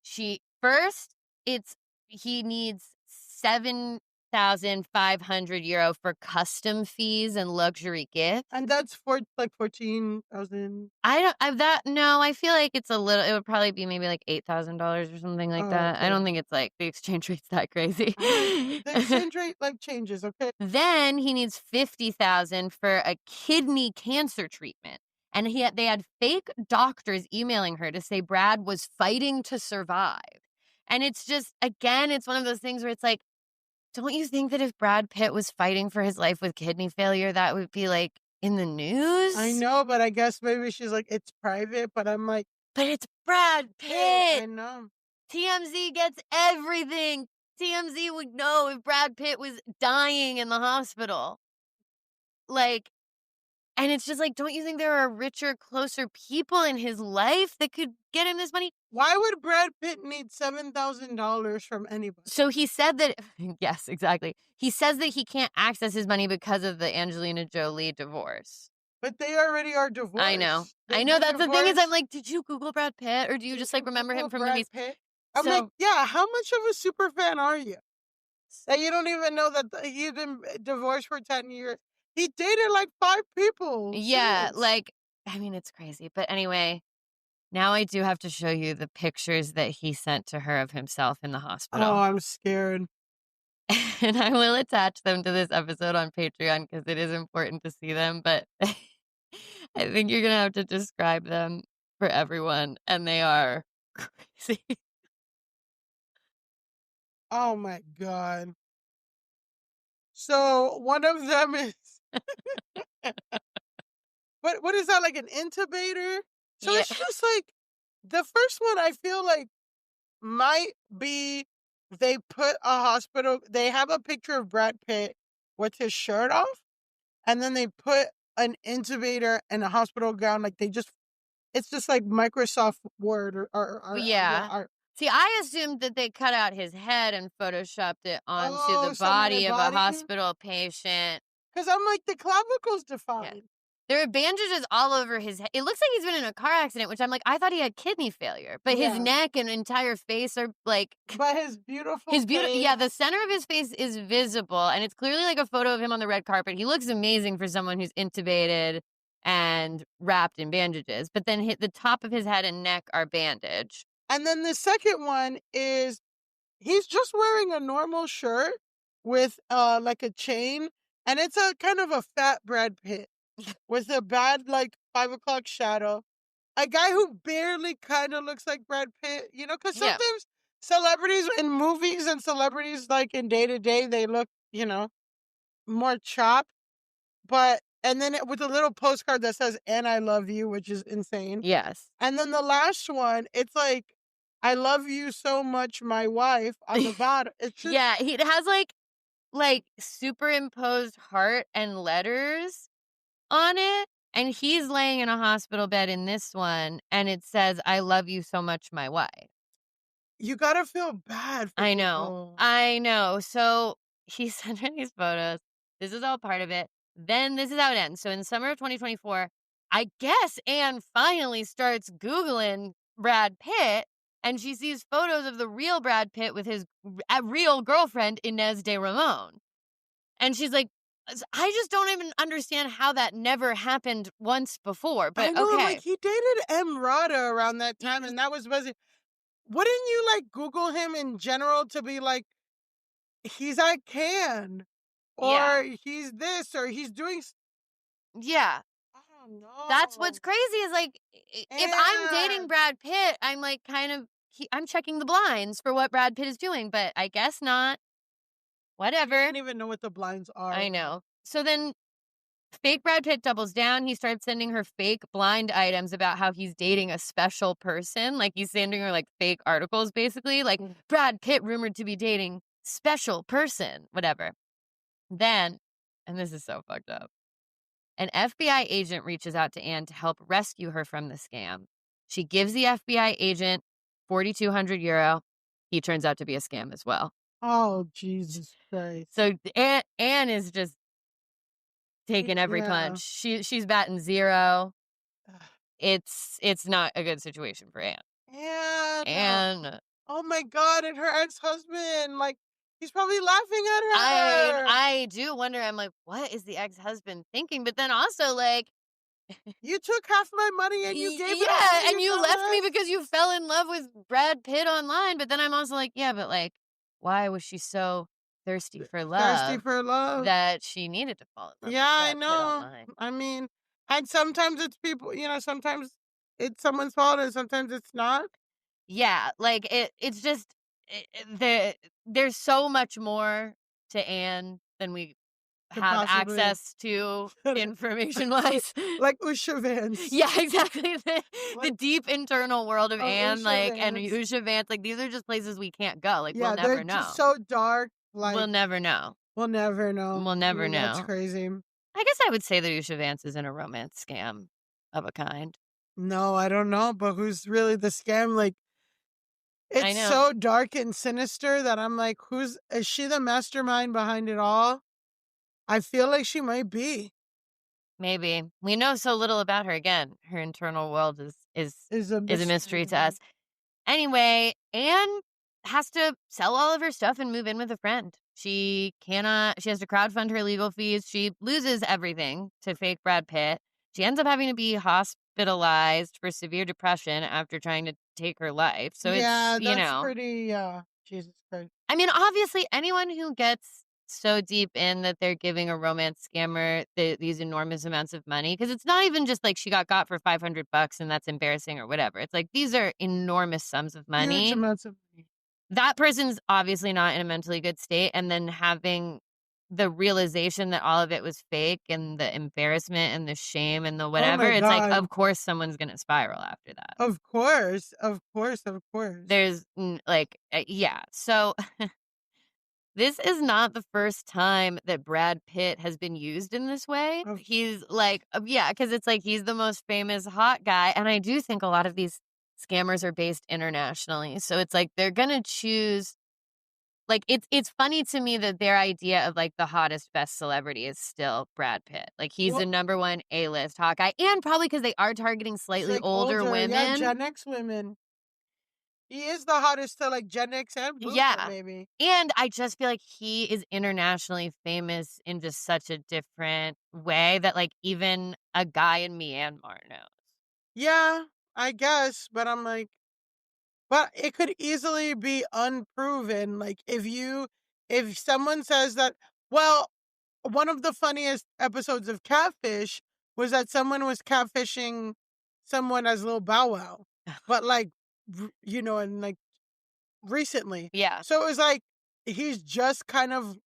[SPEAKER 3] He needs 7,500 euro for custom fees and luxury gifts.
[SPEAKER 4] And that's for like 14,000.
[SPEAKER 3] I feel like it would probably be maybe like $8,000 or something like that. Okay. I don't think it's like the exchange rate's that crazy.
[SPEAKER 4] The exchange rate like changes, okay?
[SPEAKER 3] Then he needs 50,000 for a kidney cancer treatment. And they had fake doctors emailing her to say Brad was fighting to survive. And it's just, again, it's one of those things where it's like, don't you think that if Brad Pitt was fighting for his life with kidney failure, that would be like in the news?
[SPEAKER 4] I know, but I guess maybe she's like, it's private, but I'm like.
[SPEAKER 3] But it's Brad Pitt.
[SPEAKER 4] I know.
[SPEAKER 3] TMZ gets everything. TMZ would know if Brad Pitt was dying in the hospital. Like, and it's just like, don't you think there are richer, closer people in his life that could get him this money?
[SPEAKER 4] Why would Brad Pitt need $7,000 from anybody?
[SPEAKER 3] So he said that, yes, exactly. He says that he can't access his money because of the Angelina Jolie divorce.
[SPEAKER 4] But they already are divorced.
[SPEAKER 3] I know. That's the thing is, I'm like, did you Google Brad Pitt or do you just like remember him from movies?
[SPEAKER 4] I'm like, yeah, how much of a super fan are you? That you don't even know that he's been divorced for 10 years. He dated like 5 people.
[SPEAKER 3] Yeah, like, I mean, it's crazy. But anyway, now I do have to show you the pictures that he sent to her of himself in the hospital.
[SPEAKER 4] Oh, I'm scared.
[SPEAKER 3] And I will attach them to this episode on Patreon because it is important to see them. But I think you're going to have to describe them. for everyone, and they are crazy.
[SPEAKER 4] Oh my God. So one of them is what is that, like an intubator? So
[SPEAKER 3] Yeah.
[SPEAKER 4] it's just like the first one I feel like might be they have a picture of Brad Pitt with his shirt off, and then they put an intubator and a hospital gown, like it's just like Microsoft Word or
[SPEAKER 3] Yeah.
[SPEAKER 4] art.
[SPEAKER 3] See, I assumed that they cut out his head and photoshopped it onto the
[SPEAKER 4] Some of the
[SPEAKER 3] body of a
[SPEAKER 4] body,
[SPEAKER 3] hospital patient.
[SPEAKER 4] because I'm like the clavicle's
[SPEAKER 3] Yeah.
[SPEAKER 4] defined.
[SPEAKER 3] There are bandages all over his head. It looks like he's been in a car accident, which I'm like, I thought he had kidney failure. But his
[SPEAKER 4] Yeah.
[SPEAKER 3] neck and entire face are like
[SPEAKER 4] But his beautiful
[SPEAKER 3] yeah,
[SPEAKER 4] face.
[SPEAKER 3] the center of his face is visible, and it's clearly like a photo of him on the red carpet. He looks amazing for someone who's intubated and wrapped in bandages. But then the top of his head and neck are bandaged.
[SPEAKER 4] And then the second one is he's just wearing a normal shirt with like a chain, and it's a kind of a fat Brad Pitt with a bad like 5 o'clock shadow. A guy who barely kind of looks like Brad Pitt, because
[SPEAKER 3] Yeah.
[SPEAKER 4] sometimes celebrities in movies and celebrities like in day to day they look, more chopped. But and then with a little postcard that says "and I love you," which is insane.
[SPEAKER 3] Yes.
[SPEAKER 4] And then the last one, it's like, "I love you so much, my wife," on the bottom. It's just,
[SPEAKER 3] Yeah, it has like superimposed heart and letters on it, and he's laying in a hospital bed in this one, and it says, "I love you so much, my wife."
[SPEAKER 4] you gotta feel bad for
[SPEAKER 3] I know.
[SPEAKER 4] people.
[SPEAKER 3] I know. So he sent her these photos. This is all part of it. Then this is how it ends. So in summer of 2024, I guess Anne finally starts Googling Brad Pitt, and she sees photos of the real Brad Pitt with his real girlfriend, Inez de Ramon. And she's like, I just don't even understand how that never happened once before.
[SPEAKER 4] I
[SPEAKER 3] But
[SPEAKER 4] know, I'm
[SPEAKER 3] okay.
[SPEAKER 4] like, he dated M. Rada around that time, and that was busy. Wouldn't you like Google him in general to be like, he's at Cannes,
[SPEAKER 3] Yeah.
[SPEAKER 4] or he's this, or he's doing?
[SPEAKER 3] Yeah.
[SPEAKER 4] I don't know.
[SPEAKER 3] That's what's crazy is like, if I'm dating
[SPEAKER 4] And
[SPEAKER 3] Brad Pitt, I'm like kind of, I'm checking the blinds for what Brad Pitt is doing, but I guess not.
[SPEAKER 4] I
[SPEAKER 3] Whatever.
[SPEAKER 4] don't even know what the blinds are.
[SPEAKER 3] I know. So then fake Brad Pitt doubles down. He starts sending her fake blind items about how he's dating a special person. Like he's sending her like fake articles, basically. Like Brad Pitt rumored to be dating special person, whatever. Then, and this is so fucked up, an FBI agent reaches out to Anne to help rescue her from the scam. She gives the FBI agent 4,200 euro. He turns out to be a scam as well.
[SPEAKER 4] Oh, Jesus Christ.
[SPEAKER 3] So Anne is just taking every punch. She's batting zero. It's not a good situation for Anne. And
[SPEAKER 4] oh my God, and her ex-husband, like, he's probably laughing at her.
[SPEAKER 3] I do wonder, I'm like, what is the ex-husband thinking? But then also, like,
[SPEAKER 4] you took half my money and you gave it to
[SPEAKER 3] yeah,
[SPEAKER 4] me,
[SPEAKER 3] and you left me because you fell in love with Brad Pitt online. But then I'm also like, yeah, but like, why was she so thirsty for love that she needed to fall in love
[SPEAKER 4] Yeah,
[SPEAKER 3] with
[SPEAKER 4] I
[SPEAKER 3] Brad Pitt
[SPEAKER 4] know.
[SPEAKER 3] online?
[SPEAKER 4] I mean, and sometimes it's people, sometimes it's someone's fault and sometimes it's not.
[SPEAKER 3] Yeah, like it's just there's so much more to Anne than we
[SPEAKER 4] To
[SPEAKER 3] have
[SPEAKER 4] possibly-
[SPEAKER 3] access to information wise.
[SPEAKER 4] Like Usha Vance.
[SPEAKER 3] Yeah, exactly. The
[SPEAKER 4] Like-
[SPEAKER 3] deep internal world of Anne,
[SPEAKER 4] Usha
[SPEAKER 3] like, and
[SPEAKER 4] Vance.
[SPEAKER 3] Usha Vance, like, these are just places we can't go. Like,
[SPEAKER 4] Yeah,
[SPEAKER 3] we'll
[SPEAKER 4] they're
[SPEAKER 3] never know.
[SPEAKER 4] just so dark. Like,
[SPEAKER 3] We'll never know.
[SPEAKER 4] we'll never know.
[SPEAKER 3] We'll never
[SPEAKER 4] That's
[SPEAKER 3] know.
[SPEAKER 4] crazy.
[SPEAKER 3] I guess I would say that Usha Vance is in a romance scam of a kind.
[SPEAKER 4] No, I don't know, but who's really the scam? Like,
[SPEAKER 3] I
[SPEAKER 4] it's
[SPEAKER 3] know.
[SPEAKER 4] so dark and sinister that I'm like, is she the mastermind behind it all? I feel like she might be.
[SPEAKER 3] Maybe. We know so little about her. Again, her internal world is
[SPEAKER 4] A
[SPEAKER 3] a mystery to us. Anyway, Anne has to sell all of her stuff and move in with a friend. She has to crowdfund her legal fees. She loses everything to fake Brad Pitt. She ends up having to be hospitalized for severe depression after trying to take her life. So
[SPEAKER 4] yeah,
[SPEAKER 3] it's,
[SPEAKER 4] that's pretty, Jesus Christ.
[SPEAKER 3] I mean, obviously anyone who gets so deep in that they're giving a romance scammer these enormous amounts of money? Because it's not even just like she got for $500 and that's embarrassing or whatever. It's like these are enormous sums of money.
[SPEAKER 4] Huge amounts of money.
[SPEAKER 3] That person's obviously not in a mentally good state, and then having the realization that all of it was fake and the embarrassment and the shame and the whatever,
[SPEAKER 4] my
[SPEAKER 3] it's like,
[SPEAKER 4] God.
[SPEAKER 3] of course someone's going to spiral after that.
[SPEAKER 4] Of course.
[SPEAKER 3] There's yeah. So this is not the first time that Brad Pitt has been used in this way.
[SPEAKER 4] Oh.
[SPEAKER 3] He's like, yeah, because it's like he's the most famous hot guy. And I do think a lot of these scammers are based internationally. So it's like they're going to choose. Like, it's funny to me that their idea of, like, the hottest, best celebrity is still Brad Pitt. Like, he's the number one A-list hot guy. And probably because they are targeting slightly
[SPEAKER 4] like
[SPEAKER 3] older women.
[SPEAKER 4] Yeah, Gen X women. He is the hottest to, like, Gen X and Boomer, maybe.
[SPEAKER 3] And I just feel like he is internationally famous in just such a different way that, like, even a guy in Myanmar knows.
[SPEAKER 4] Yeah, I guess. But I'm like, but it could easily be unproven. Like, if someone says that, well, one of the funniest episodes of Catfish was that someone was catfishing someone as Lil Bow Wow. But, like, and, like, recently.
[SPEAKER 3] Yeah.
[SPEAKER 4] So it was like, he's just kind of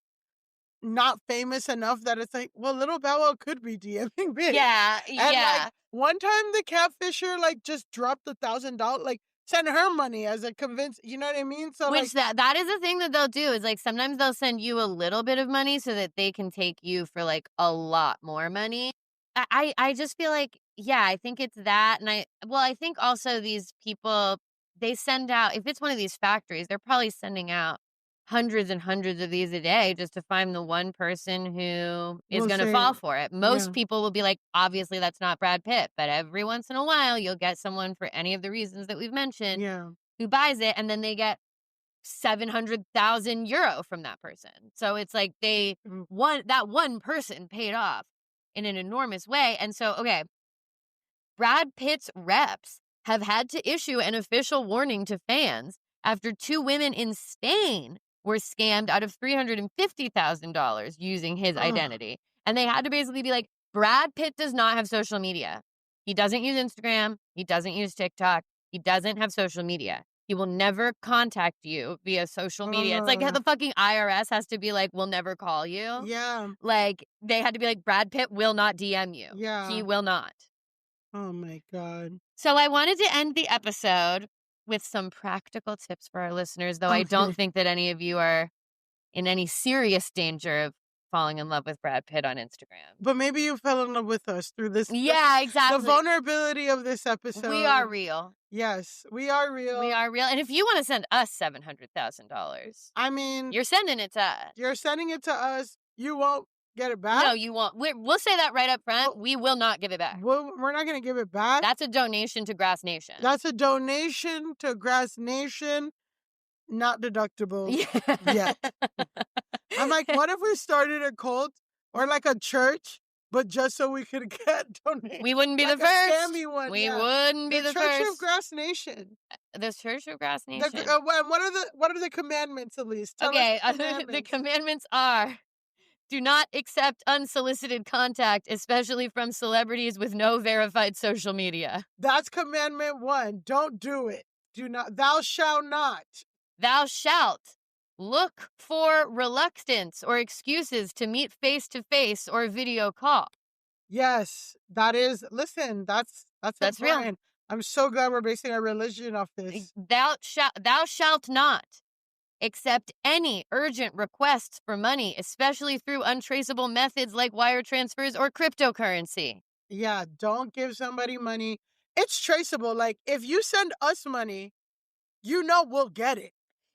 [SPEAKER 4] not famous enough that it's like, well, Lil Bow Wow could be DMing me.
[SPEAKER 3] Yeah,
[SPEAKER 4] And,
[SPEAKER 3] yeah.
[SPEAKER 4] like, one time the catfisher, like, just dropped $1,000, like, send her money as a convince, you know what I mean? So,
[SPEAKER 3] Which
[SPEAKER 4] like,
[SPEAKER 3] that is a thing that they'll do, is like sometimes they'll send you a little bit of money so that they can take you for like a lot more money. I just feel like, yeah, I think it's that. And I think also these people, they send out, if it's one of these factories, they're probably sending out hundreds and hundreds of these a day just to find the one person who is going to fall for it. Most people will be like, obviously that's not Brad Pitt, but every once in a while you'll get someone for any of the reasons that we've mentioned who buys it, and then they get 700,000 euro from that person. So it's like that one person paid off in an enormous way. And so, okay, Brad Pitt's reps have had to issue an official warning to fans after two women in Spain were scammed out of $350,000 using his identity. And they had to basically be like, Brad Pitt does not have social media. He doesn't use Instagram. He doesn't use TikTok. He doesn't have social media. He will never contact you via social media. It's like the fucking IRS has to be like, we'll never call you.
[SPEAKER 4] Yeah.
[SPEAKER 3] Like, they had to be like, Brad Pitt will not DM you.
[SPEAKER 4] Yeah.
[SPEAKER 3] He will not.
[SPEAKER 4] Oh, my God.
[SPEAKER 3] So I wanted to end the episode with some practical tips for our listeners, though I don't think that any of you are in any serious danger of falling in love with Brad Pitt on Instagram.
[SPEAKER 4] But maybe you fell in love with us through this.
[SPEAKER 3] Yeah, exactly.
[SPEAKER 4] The vulnerability of this episode.
[SPEAKER 3] We are real.
[SPEAKER 4] Yes, we are real.
[SPEAKER 3] We are real. And if you want to send us $700,000,
[SPEAKER 4] I mean,
[SPEAKER 3] you're sending it to us.
[SPEAKER 4] You're sending it to us. You won't get it back.
[SPEAKER 3] No, you won't. We'll say that right up front. We will not give it back.
[SPEAKER 4] We're not going to give it back.
[SPEAKER 3] That's a donation to Grass Nation.
[SPEAKER 4] That's a donation to Grass Nation. Not deductible yet. I'm like, what if we started a cult or like a church, but just so we could get donations?
[SPEAKER 3] We wouldn't be
[SPEAKER 4] like
[SPEAKER 3] the first.
[SPEAKER 4] Scammy one,
[SPEAKER 3] we wouldn't be the first.
[SPEAKER 4] Church of Grass Nation.
[SPEAKER 3] The Church of Grass Nation.
[SPEAKER 4] What are the commandments, Alise? Tell us the commandments.
[SPEAKER 3] The commandments are: do not accept unsolicited contact, especially from celebrities with no verified social media.
[SPEAKER 4] That's commandment 1. Don't do it. Do not. Thou shalt not.
[SPEAKER 3] Thou shalt look for reluctance or excuses to meet face-to-face or video call.
[SPEAKER 4] Yes, that is. Listen, that's
[SPEAKER 3] real.
[SPEAKER 4] I'm so glad we're basing our religion off this.
[SPEAKER 3] Thou shalt not accept any urgent requests for money, especially through untraceable methods like wire transfers or cryptocurrency.
[SPEAKER 4] Yeah, don't give somebody money. It's traceable. Like, if you send us money, we'll get it.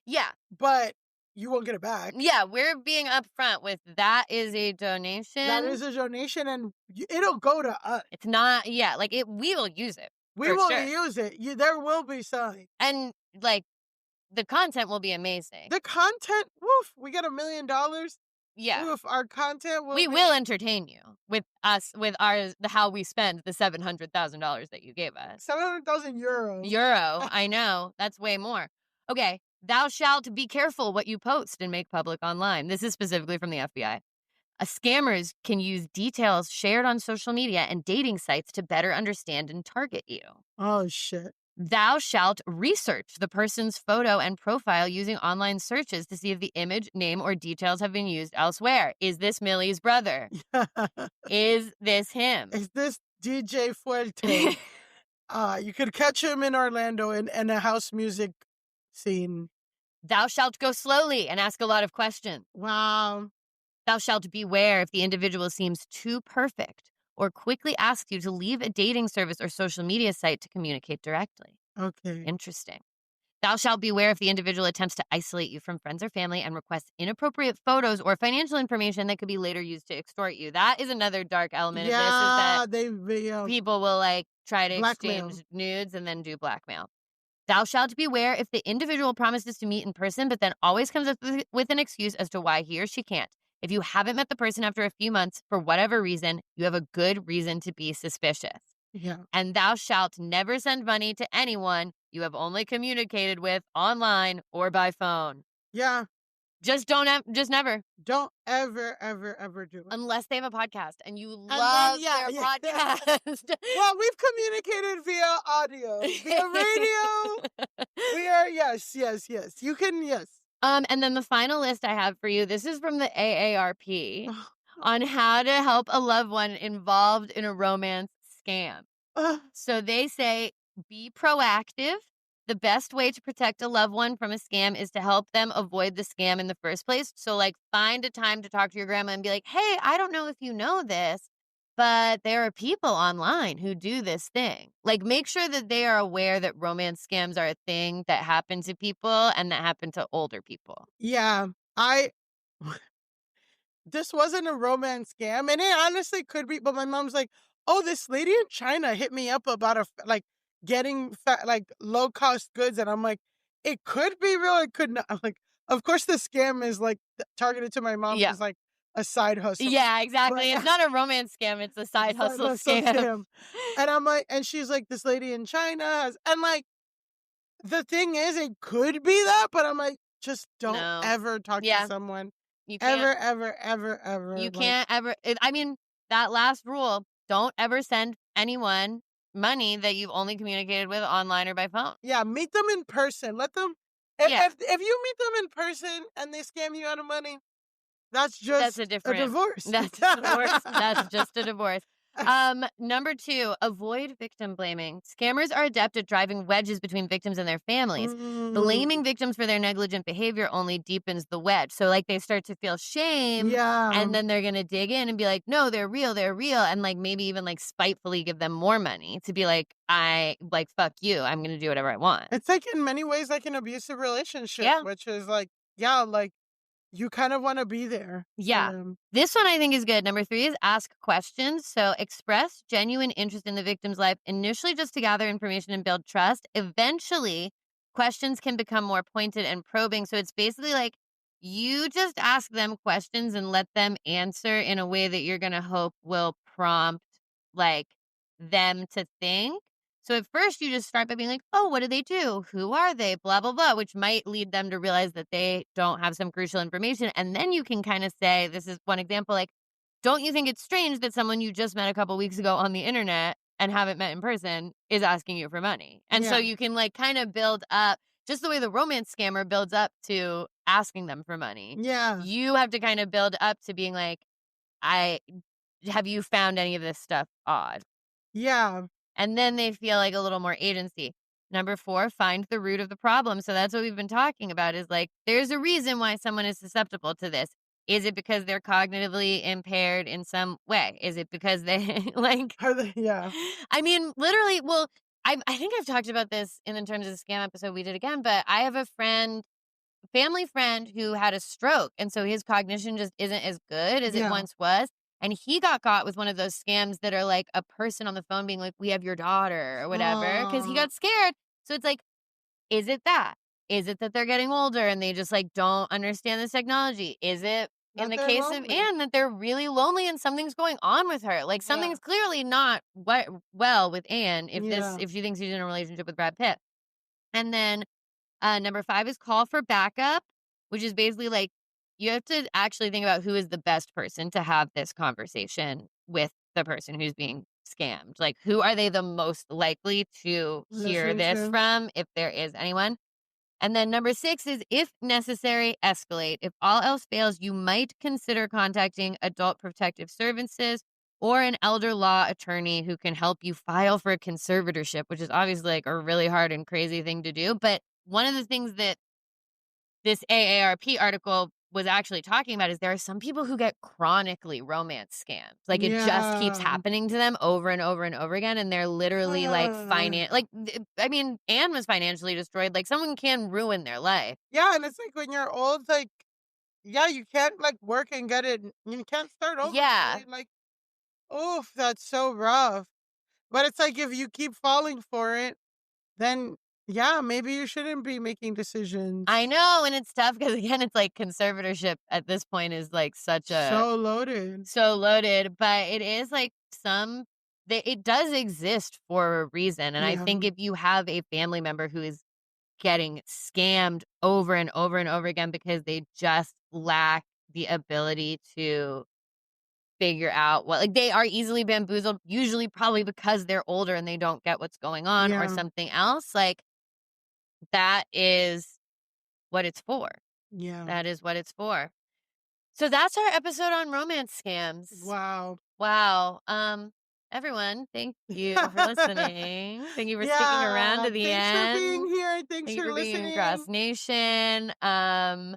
[SPEAKER 3] Yeah.
[SPEAKER 4] But you won't get it back.
[SPEAKER 3] Yeah, we're being upfront with that is a donation.
[SPEAKER 4] That is a donation, and it'll go to us.
[SPEAKER 3] It's not, we will use it.
[SPEAKER 4] We will use it. There will be some.
[SPEAKER 3] And, like, the content will be amazing.
[SPEAKER 4] The content, woof, we get $1 million.
[SPEAKER 3] Yeah.
[SPEAKER 4] Woof, our content will
[SPEAKER 3] will entertain you with us, with how we spend the $700,000 that you gave us.
[SPEAKER 4] 700,000 euros.
[SPEAKER 3] Euro, I know. That's way more. Okay, Thou shalt be careful what you post and make public online. This is specifically from the FBI. Scammers can use details shared on social media and dating sites to better understand and target you.
[SPEAKER 4] Oh, shit.
[SPEAKER 3] Thou shalt research the person's photo and profile using online searches to see if the image, name, or details have been used elsewhere. Is this Millie's brother? Is this him?
[SPEAKER 4] Is this DJ Fuerte? You could catch him in Orlando in a house music scene.
[SPEAKER 3] Thou shalt go slowly and ask a lot of questions.
[SPEAKER 4] Wow.
[SPEAKER 3] Thou shalt beware if the individual seems too perfect or quickly asks you to leave a dating service or social media site to communicate directly.
[SPEAKER 4] Okay.
[SPEAKER 3] Interesting. Thou shalt beware if the individual attempts to isolate you from friends or family and requests inappropriate photos or financial information that could be later used to extort you. That is another dark element of this, is that people will like try to
[SPEAKER 4] blackmail.
[SPEAKER 3] exchange nudes and then do blackmail. Thou shalt beware if the individual promises to meet in person, but then always comes up with an excuse as to why he or she can't. If you haven't met the person after a few months, for whatever reason, you have a good reason to be suspicious.
[SPEAKER 4] Yeah.
[SPEAKER 3] And thou shalt never send money to anyone you have only communicated with online or by phone.
[SPEAKER 4] Yeah.
[SPEAKER 3] Just never.
[SPEAKER 4] Don't ever do it.
[SPEAKER 3] Unless they have a podcast and you love their podcast.
[SPEAKER 4] Well, we've communicated via audio, via radio. We are, yes. You can, yes.
[SPEAKER 3] And then the final list I have for you, this is from the AARP on how to help a loved one involved in a romance scam. So they say, be proactive. The best way to protect a loved one from a scam is to help them avoid the scam in the first place. So like find a time to talk to your grandma and be like, hey, I don't know if you know this, but there are people online who do this thing. Like make sure that they are aware that romance scams are a thing that happen to people and that happen to older people.
[SPEAKER 4] Yeah. This wasn't a romance scam, and it honestly could be, but my mom's like, oh, this lady in China hit me up about getting low-cost goods, and I'm like, it could be real, it could not. I'm like, of course the scam is like targeted to my mom as like a side hustle.
[SPEAKER 3] Yeah, exactly. It's not a romance scam, it's a side hustle scam.
[SPEAKER 4] And I'm like, and she's like, this lady in China has, and like, the thing is, it could be that, but I'm like, just don't ever talk to someone.
[SPEAKER 3] You can't,
[SPEAKER 4] ever.
[SPEAKER 3] You can't ever. I mean, that last rule, don't ever send anyone money that you've only communicated with online or by phone.
[SPEAKER 4] Yeah, meet them in person. Let them, if you meet them in person and they scam you out of money, that's just a divorce.
[SPEAKER 3] That's a divorce. That's just a divorce. Number 2, avoid victim blaming. Scammers are adept at driving wedges between victims and their families. Blaming victims for their negligent behavior only deepens the wedge. So like they start to feel shame and then they're going to dig in and be like, no, they're real. And like maybe even like spitefully give them more money to be like, fuck you. I'm going to do whatever I want.
[SPEAKER 4] It's like in many ways like an abusive relationship, which is like, you kind of want to be there.
[SPEAKER 3] Yeah. This one I think is good. Number 3 is ask questions. So express genuine interest in the victim's life, initially just to gather information and build trust. Eventually, questions can become more pointed and probing. So it's basically like you just ask them questions and let them answer in a way that you're going to hope will prompt like them to think. So at first you just start by being like, oh, what do they do? Who are they? Blah, blah, blah, which might lead them to realize that they don't have some crucial information. And then you can kind of say, this is one example, like, don't you think it's strange that someone you just met a couple weeks ago on the internet and haven't met in person is asking you for money? And so you can like kind of build up just the way the romance scammer builds up to asking them for money.
[SPEAKER 4] Yeah.
[SPEAKER 3] You have to kind of build up to being like, have you found any of this stuff odd?
[SPEAKER 4] Yeah.
[SPEAKER 3] And then they feel like a little more agency. Number 4, find the root of the problem. So that's what we've been talking about is like, there's a reason why someone is susceptible to this. Is it because they're cognitively impaired in some way? Is it because they like,
[SPEAKER 4] are they? Yeah.
[SPEAKER 3] I mean, literally, well, I think I've talked about this in terms of the scam episode we did again, but I have a family friend who had a stroke. And so his cognition just isn't as good as it once was. And he got caught with one of those scams that are like a person on the phone being like, we have your daughter or whatever, because he got scared. So it's like, is it that? Is it that they're getting older and they just like don't understand this technology? Is it in the case of Anne that they're really lonely and something's going on with her? Like something's clearly not well with Anne if she thinks she's in a relationship with Brad Pitt. And then Number 5 is call for backup, which is basically like you have to actually think about who is the best person to have this conversation with the person who's being scammed. Like, who are they the most likely to hear
[SPEAKER 4] Listen
[SPEAKER 3] this
[SPEAKER 4] to.
[SPEAKER 3] from, if there is anyone? And then number 6 is, if necessary, escalate. If all else fails, you might consider contacting Adult Protective Services or an elder law attorney who can help you file for a conservatorship, which is obviously like a really hard and crazy thing to do. But one of the things that this AARP article was actually talking about is there are some people who get chronically romance scammed. Like, it just keeps
[SPEAKER 4] Yeah.
[SPEAKER 3] happening to them over and over and over again. And they're literally like I mean, Anne was financially destroyed. Like, someone can ruin their life.
[SPEAKER 4] Yeah, and it's like when you're old, like, yeah, you can't like work and get it. You can't start over.
[SPEAKER 3] Yeah.
[SPEAKER 4] Right? Like, oof, that's so rough. But it's like if you keep falling for it, then yeah, maybe you shouldn't be making decisions.
[SPEAKER 3] I know. And it's tough because, again, it's like conservatorship at this point is like such a
[SPEAKER 4] So loaded.
[SPEAKER 3] so loaded, but it is like it does exist for a reason. And I think
[SPEAKER 4] Yeah.
[SPEAKER 3] if you have a family member who is getting scammed over and over and over again because they just lack the ability to figure out what, like, they are easily bamboozled, usually probably because they're older and they don't get what's going on or
[SPEAKER 4] Yeah.
[SPEAKER 3] something else. Like, that is what it's for.
[SPEAKER 4] Yeah.
[SPEAKER 3] That is what it's for. So that's our episode on romance scams.
[SPEAKER 4] Wow.
[SPEAKER 3] Wow. Everyone, thank you for listening. Thank you for sticking around to the
[SPEAKER 4] Thanks
[SPEAKER 3] end.
[SPEAKER 4] for being here. Thanks
[SPEAKER 3] Thank you
[SPEAKER 4] for
[SPEAKER 3] for being in
[SPEAKER 4] listening.
[SPEAKER 3] Grass Nation.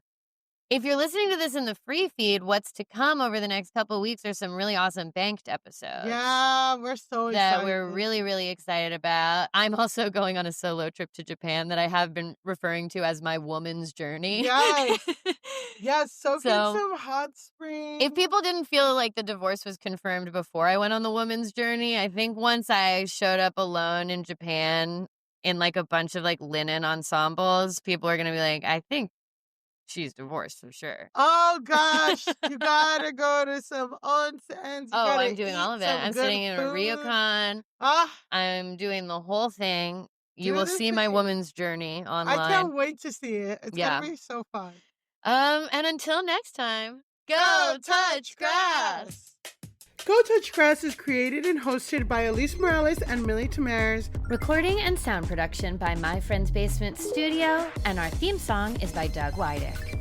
[SPEAKER 3] If you're listening to this in the free feed, what's to come over the next couple weeks are some really awesome banked episodes.
[SPEAKER 4] Yeah, we're so
[SPEAKER 3] that
[SPEAKER 4] excited.
[SPEAKER 3] we're really, really excited about. I'm also going on a solo trip to Japan that I have been referring to as my woman's journey.
[SPEAKER 4] Yes. Yes, soak in
[SPEAKER 3] So,
[SPEAKER 4] some hot springs.
[SPEAKER 3] if people didn't feel like the divorce was confirmed before I went on the woman's journey, I think once I showed up alone in Japan in like a bunch of like linen ensembles, people are going to be like, I think she's divorced for sure.
[SPEAKER 4] Oh gosh, you gotta go to some onsens. You
[SPEAKER 3] Oh,
[SPEAKER 4] gotta
[SPEAKER 3] I'm doing all
[SPEAKER 4] eat
[SPEAKER 3] of it.
[SPEAKER 4] some
[SPEAKER 3] I'm
[SPEAKER 4] good
[SPEAKER 3] sitting in a
[SPEAKER 4] food.
[SPEAKER 3] ryokan.
[SPEAKER 4] Ah,
[SPEAKER 3] I'm doing the whole thing. You
[SPEAKER 4] do
[SPEAKER 3] will
[SPEAKER 4] the
[SPEAKER 3] see my
[SPEAKER 4] thing.
[SPEAKER 3] woman's journey
[SPEAKER 4] I
[SPEAKER 3] online.
[SPEAKER 4] can't wait to see it. It's
[SPEAKER 3] Yeah.
[SPEAKER 4] gonna be so fun.
[SPEAKER 3] And until next time, go touch grass.
[SPEAKER 4] Go Touch Grass is created and hosted by Alise Morales and Millie Tamers.
[SPEAKER 5] Recording and sound production by My Friend's Basement Studio, and our theme song is by Doug Wydick.